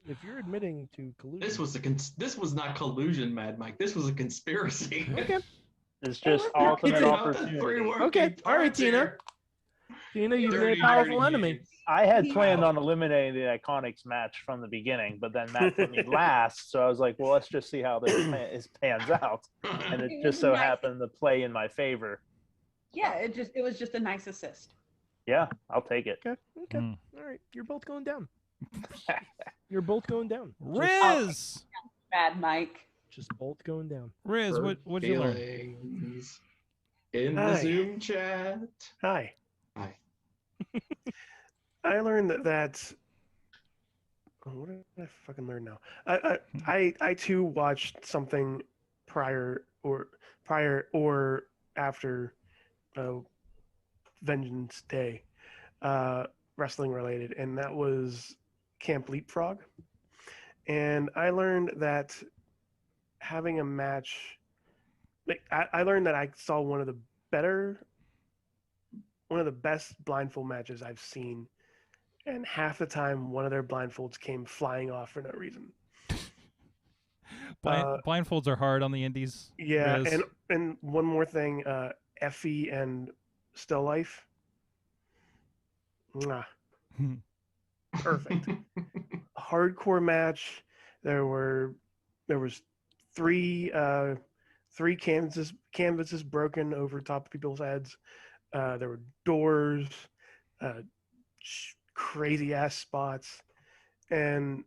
C: If you're admitting to collusion,
F: this was not collusion, Mad Mike. This was a conspiracy.
C: Okay.
I: It's just ultimate opportunity.
C: Okay. All right, Tina. Tina, you've made a powerful enemy.
I: I had planned on eliminating the Iconics match from the beginning, but then Matt put me last, so I was like, well, let's just see how this pans out. And it just so happened to play in my favor.
K: Yeah, it was just a nice assist.
I: Yeah, I'll take it.
C: Okay. All right. You're both going down. You're both going down.
D: Riz,
K: Bad Mike.
C: Just both going down.
D: Riz, what'd you learn?
F: Feelings in the
J: Hi.
F: Zoom chat.
J: Hi.
F: Hi.
J: I learned that. Oh, what did I fucking learn now? I too watched something prior or after Vengeance Day, wrestling related, and that was Camp Leapfrog. And I learned that having a match, like I learned that I saw one of the best blindfold matches I've seen, and half the time one of their blindfolds came flying off for no reason.
D: Blindfolds are hard on the indies.
J: Yeah,
D: Riz.
J: and one more thing, Effie and Still Life. Mwah. Perfect. Hardcore match. There was three canvases broken over top of people's heads. There were doors, crazy ass spots, and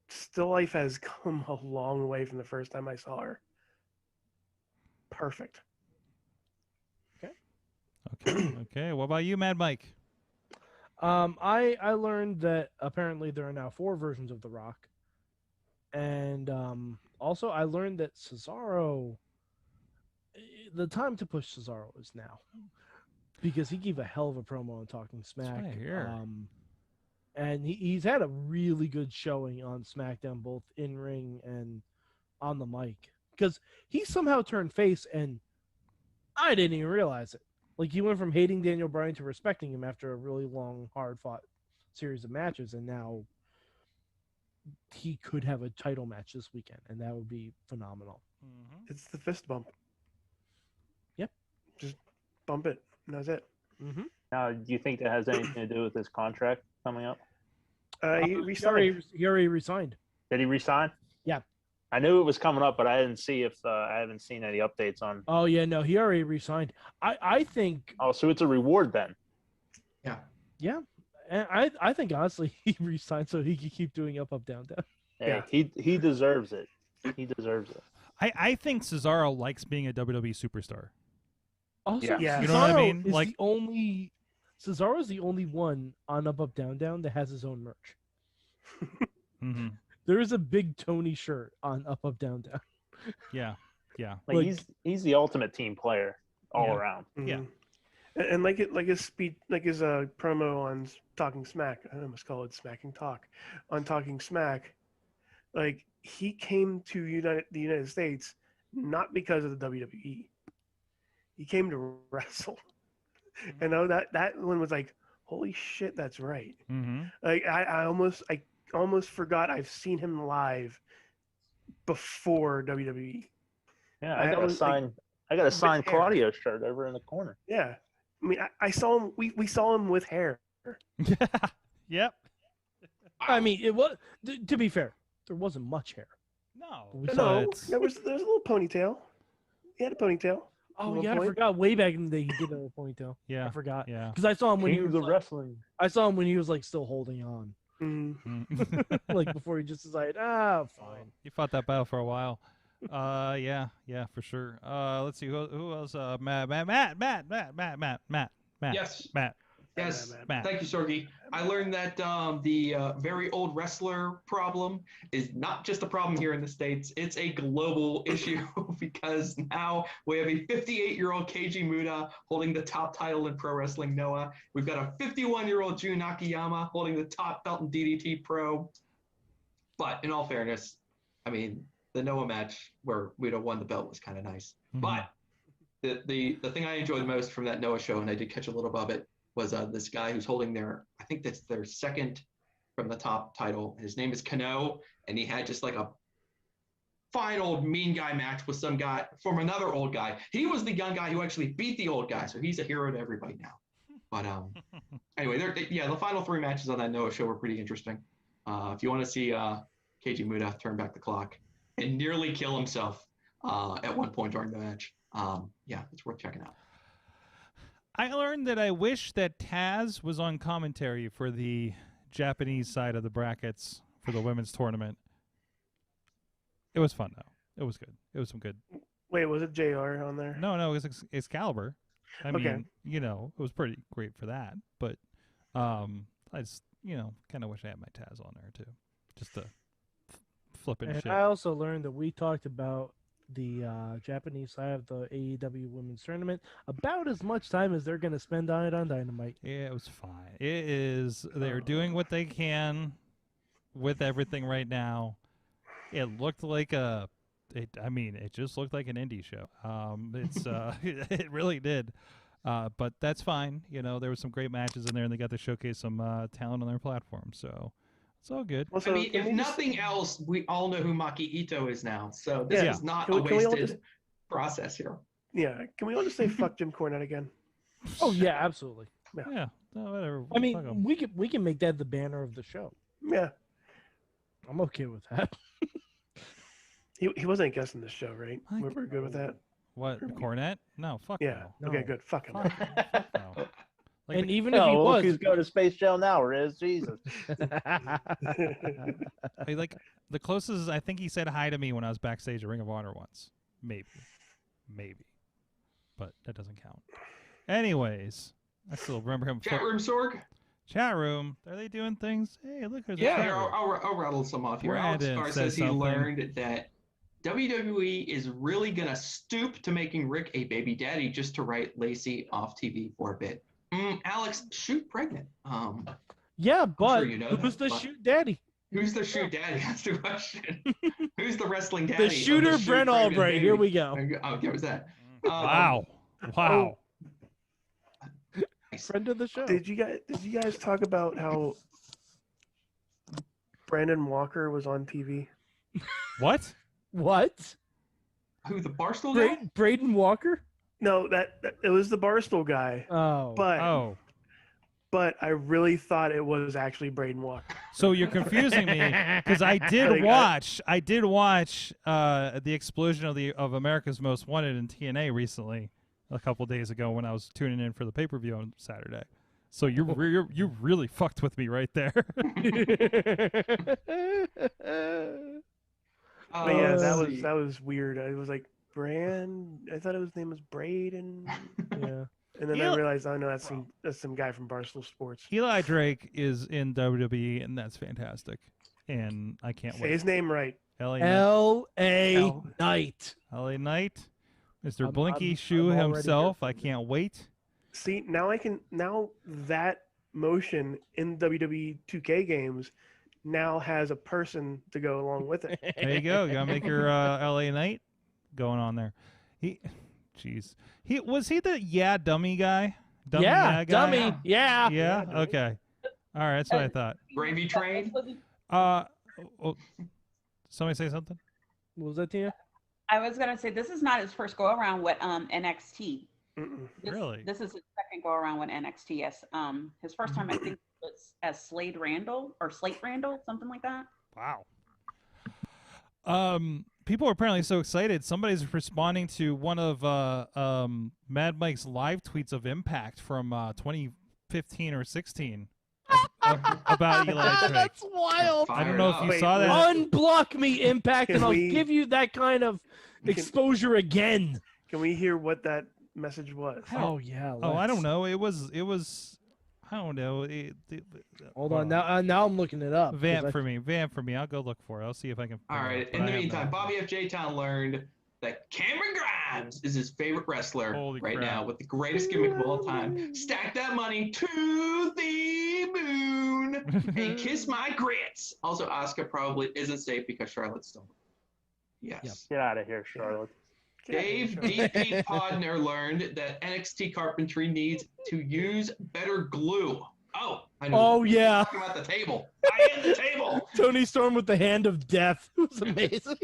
J: Still Life has come a long way from the first time I saw her. Perfect.
D: Okay. What about you, Mad Mike?
C: I learned that apparently there are now 4 versions of The Rock, and also I learned that Cesaro. The time to push Cesaro is now, because he gave a hell of a promo on Talking Smack.
D: That's right here.
C: And he's had a really good showing on SmackDown, both in ring and on the mic. Because he somehow turned face, and I didn't even realize it. Like, he went from hating Daniel Bryan to respecting him after a really long, hard-fought series of matches, and now he could have a title match this weekend, and that would be phenomenal.
J: It's the fist bump.
C: Yep.
J: Just bump it, and that's it.
C: Mm-hmm.
I: Now, do you think that has anything to do with his contract coming up?
J: He resigned.
C: He already resigned.
I: Did he resign?
C: Yeah.
I: I knew it was coming up, but I didn't see if I haven't seen any updates on.
C: Oh yeah, no, he already resigned. I think.
I: Oh, so it's a reward then.
F: Yeah.
C: Yeah, and I think honestly he resigned so he could keep doing up, down, down.
I: Yeah, he deserves it. He deserves it.
D: I think Cesaro likes being a WWE superstar.
C: Also,
J: Yeah.
D: You know what I mean?
C: Is
D: Like-
C: the only Cesaro's the only one on Up, Down, Down that has his own merch.
D: Mm-hmm.
C: There is a big Tony shirt on Up, Down, Down.
D: Yeah.
I: Like, he's the ultimate team player all
D: Yeah.
I: around.
D: Yeah.
J: And like his speech, like his promo on Talking Smack. I almost call it Smacking Talk. On Talking Smack, like he came to the United States not because of the WWE. He came to wrestle.
C: Mm-hmm.
J: And that one was like, holy shit, that's right.
D: Mm-hmm.
J: Like I almost forgot I've seen him live before WWE.
I: Yeah,
J: I
I: I got a
J: was, like,
I: signed. I got a signed
J: hair.
I: Claudio shirt over in the corner.
J: Yeah, I mean I saw him. We saw him with hair.
D: Yep.
C: I mean, it was to be fair, there wasn't much hair.
D: No.
C: We
D: but
C: saw
J: No,
D: it's-
J: there was a little ponytail. He had a ponytail.
C: Oh
J: One
C: yeah, I
J: point.
C: forgot. Way back in the day, he did have a ponytail.
D: Yeah.
C: I forgot
D: Yeah.
C: because I saw him when he
I: King
C: was
I: of the wrestling.
C: I saw him when he was like still holding on,
D: Mm.
C: like before he just decided, fine.
D: You fought that battle for a while. Yeah, for sure. Let's see who else. Matt.
F: Yes.
D: Matt.
F: Yes.
D: Matt.
F: Thank you, Sorgi. I learned that the very old wrestler problem is not just a problem here in the States. It's a global issue because now we have a 58-year-old Keiji Muda holding the top title in Pro Wrestling Noah. We've got a 51-year-old Jun Akiyama holding the top belt in DDT Pro. But in all fairness, I mean, the Noah match where Muda won the belt was kind of nice.
D: Mhm.
F: But the thing I enjoyed most from that Noah show, and I did catch a little of it, was this guy who's holding I think that's their second from the top title. His name is Kano, and he had just like a fine old mean guy match with some guy from another old guy. He was the young guy who actually beat the old guy, so he's a hero to everybody now. But anyway, the final 3 matches on that Noah show were pretty interesting. If you want to see Keiji Muda turn back the clock and nearly kill himself at one point during the match, it's worth checking out.
D: I learned that I wish that Taz was on commentary for the Japanese side of the brackets for the women's tournament. It was fun though. It was good. It was some good.
J: Wait, was it JR on there?
D: No, it was Excalibur. I mean, it was pretty great for that. But I just, kind of wish I had my Taz on there too, just to flip it and
C: And
D: shit.
C: I also learned that we talked about the Japanese side of the AEW Women's Tournament about as much time as they're going to spend on it on Dynamite.
D: Yeah, it was fine. It is. They're doing what they can with everything right now. It looked like it just looked like an indie show. It really did. But that's fine. There were some great matches in there, and they got to showcase some talent on their platform. So it's all good.
J: Well, so
F: I mean, if nothing else, we all know who Maki Ito is now. So this
J: Yeah.
F: is not
J: Can
F: a
J: we all
F: wasted
J: just-
F: process here.
J: Yeah, can we all just say fuck Jim Cornette again?
C: Oh yeah, absolutely.
D: Yeah, no, whatever.
C: I
D: Fuck 'em.
C: mean, we can make that the banner of the show.
J: Yeah,
C: I'm okay with that.
J: he wasn't guessing the show, right?
D: I
J: We're good with that.
D: What, Cornette? No, fuck
J: Yeah.
D: no.
J: Okay, good. Fuck him.
D: Fuck no. Fuck no. Like
C: And
D: the-
C: even if he
I: No,
C: was,
I: who's going to Space Jail now, Riz? Jesus.
D: like the closest I think he said hi to me when I was backstage at Ring of Honor once. Maybe. But that doesn't count. Anyways, I still remember him.
F: Chat room, Sorg?
D: Chat room. Are they doing things? Hey, look, there's a
F: Yeah,
D: chat
F: here,
D: room.
F: I'll rattle some off here. Alex
D: Brandon
F: Starr
D: says
F: says he
D: something.
F: learned that WWE is really going to stoop to making Rick a baby daddy just to write Lacey off TV for a bit. Alex, shoot pregnant.
C: yeah, but
F: sure you know
C: who's
F: that,
C: the
F: but-
C: shoot daddy?
F: Who's the shoot daddy? That's the question. Who's the wrestling daddy?
C: The
F: of
C: shooter,
F: shoot
C: Brent
F: pregnant
C: Albright.
F: baby?
C: Here we go.
F: Oh, what was that?
D: Wow.
C: Friend of the show.
J: Did you guys talk about how Brandon Walker was on TV?
D: What?
C: What?
F: Who, the Barstool guy?
C: Braden Walker?
J: No, that it was the Barstool guy.
C: Oh.
J: But I really thought it was actually Braden Walker.
D: So you're confusing me because I did watch the explosion of America's Most Wanted in TNA recently, a couple days ago when I was tuning in for the pay-per-view on Saturday. So you really fucked with me right there.
J: But yeah, that was weird. I was like, I thought his name was Braden.
C: Yeah.
J: And then I realized, oh no, that's some guy from Barstool Sports.
D: Eli Drake is in WWE, and that's fantastic. And I can't
J: Say
D: wait.
J: his name right.
C: L.A. Knight.
D: L.A. Knight, Mr.
C: I'm
D: Blinky Shoe
C: already here
D: himself.
C: for
D: I can't wait.
J: See, now that motion in WWE 2K games now has a person to go along with it.
D: There you go. You gotta make your L.A. Knight going on there. Was he the dummy guy? Dummy guy?
C: dummy. Yeah.
D: Yeah. Okay. All right. That's what I thought.
F: Gravy Train?
D: Somebody say something.
C: What was that to you?
K: I was gonna say this is not his first go around with NXT.
D: Really?
K: This is his second go around with NXT. Yes. His first time I think was as Slade Randall or Slate Randall, something like that.
D: Wow. People are apparently so excited. Somebody's responding to one of Mad Mike's live tweets of Impact from 2015 or 16 about Eli Drake.
C: That's wild.
D: I don't know if you
J: Wait,
D: saw that.
C: Unblock me, Impact,
J: Can
C: and I'll
J: we-
C: give you that kind of exposure again.
J: Can we hear what that message was?
C: Oh yeah.
D: Oh, I
C: let's.
D: don't know. It was. I don't know.
C: Hold on. Now I'm looking it up. 'cause
D: Vamp for me. I'll go look for it. I'll see if I can.
F: All right.
D: but
F: In
D: I
F: the
D: have
F: meantime,
D: no-
F: Bobby F. J. Town learned that Cameron Grimes is his favorite wrestler
D: Holy
F: right
D: crap.
F: now with the greatest gimmick of all time. Stack that money to the moon and kiss my grits. Also, Asuka probably isn't safe because Charlotte's still. Yes.
I: Get out of here, Charlotte.
F: Dave DP Podner learned that NXT Carpentry needs to use better glue. Oh, I know.
C: Oh yeah.
F: Talking about the table. I am the table.
C: Tony Storm with the hand of death. It was amazing.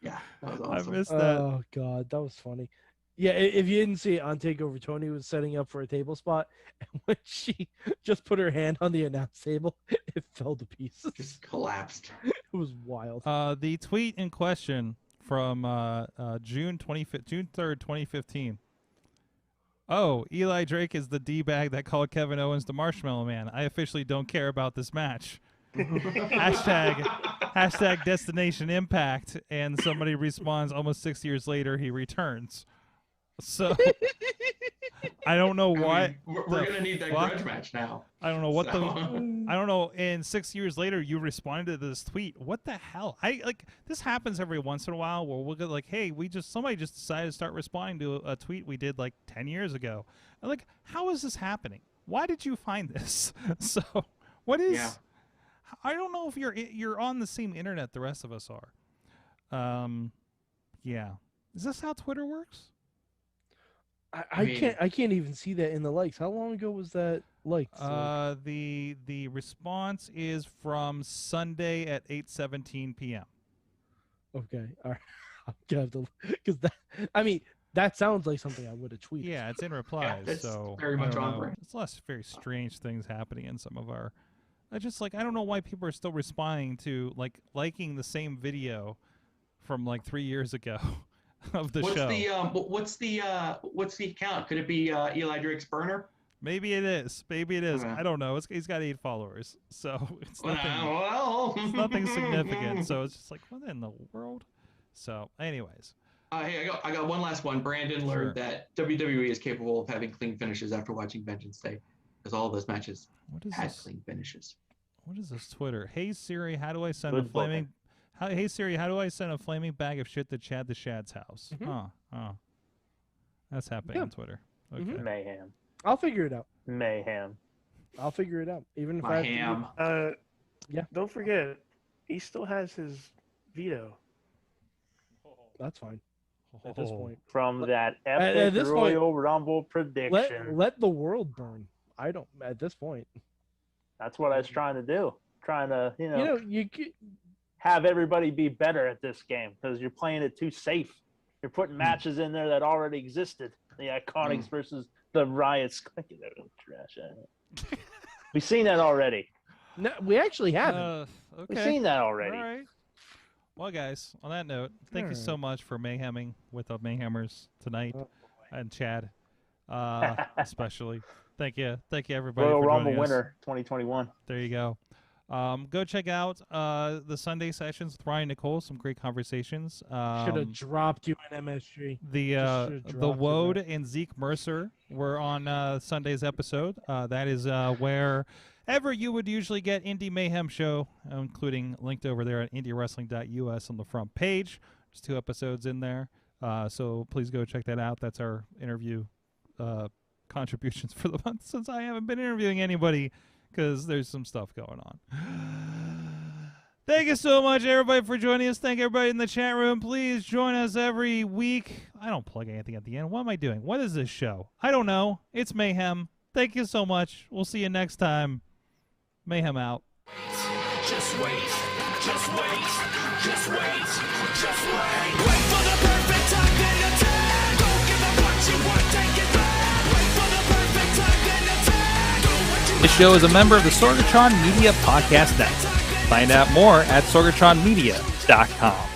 F: Yeah, that was
D: I
F: awesome.
D: missed that.
C: Oh god, that was funny. Yeah, if you didn't see it on Takeover, Tony was setting up for a table spot, and when she just put her hand on the announce table, it fell to pieces.
F: Just collapsed.
C: It was wild.
D: The tweet in question from June 3rd, 2015. Oh, Eli Drake is the D-bag that called Kevin Owens the Marshmallow Man. I officially don't care about this match. hashtag Destination Impact. And somebody responds almost 6 years later, he returns. So I don't know what.
F: We're going to need that grudge match now.
D: I don't know what I don't know. And 6 years later, you responded to this tweet. What the hell? This happens every once in a while where we'll get like, hey, somebody just decided to start responding to a tweet we did like 10 years ago. And like, how is this happening? Why did you find this? So what is? Yeah. I don't know if you're on the same internet the rest of us are. Yeah. Is this how Twitter works?
C: I can't even see that in the likes. How long ago was that liked?
D: The response is from Sunday at 8:17 p.m.
C: Okay, all right. I'm gonna have to, because that sounds like something I would have tweeted.
D: Yeah, it's in replies.
F: Yeah,
D: so
F: very much on brand.
D: It's lots of very strange things happening in some of our. I don't know why people are still responding to liking the same video from like 3 years ago. Of the show.
F: What's the account? Could it be Eli Drake's burner?
D: Maybe it is.
F: Okay.
D: I don't know. He's got 8 followers, so it's nothing. It's nothing significant. So it's just like, what in the world? So, anyways.
F: Hey, I got one last one. Brandon learned that WWE is capable of having clean finishes after watching Vengeance Day, because all of those matches had clean finishes.
D: What is this Twitter? Hey Siri, how do I send a flaming? Hey Siri, how do I send a flaming bag of shit to Chad the Shad's house? Oh, that's happening on Twitter. Okay.
I: Mayhem.
C: I'll figure it out.
I: Mayhem.
C: I'll figure it out. Even if
F: Mayhem.
J: Yeah. Don't forget, he still has his veto.
C: That's fine. At this point,
I: from that epic Royal Rumble prediction,
C: let the world burn. I don't. At this point,
I: that's what I was trying to do. Trying to,
C: you
I: have everybody be better at this game because you're playing it too safe. You're putting matches in there that already existed. The Iconics versus the Riots. Trash. We've seen that already.
C: No, we actually haven't.
D: Okay.
I: We've seen that already.
D: All right. Well, guys, on that note, thank you so much for mayhemming with the Mayhemmers tonight, and Chad, especially. Thank you, everybody.
I: Royal
D: for
I: Rumble
D: joining us.
I: winner 2021.
D: There you go. Go check out the Sunday sessions with Ryan Nicole. Some great conversations.
C: Should have dropped you in MSG.
D: The Woad and Zeke Mercer were on Sunday's episode. That is wherever you would usually get Indie Mayhem show, including linked over there at indiewrestling.us on the front page. There's 2 episodes in there. So please go check that out. That's our interview contributions for the month, since I haven't been interviewing anybody because there's some stuff going on. Thank you so much, everybody, for joining us. Thank everybody in the chat room. Please join us every week. I don't plug anything at the end. What am I doing? What is this show? I don't know. It's Mayhem. Thank you so much. We'll see you next time. Mayhem out.
E: Just wait. Just wait. Just wait. Just wait. Wait for the perfect time, then attack. Don't give up what you want, take it back. Wait for the perfect time, then attack. Do what you want.
L: This show is a member of the Sorgatron Media Podcast Network. Find out more at sorgatronmedia.com.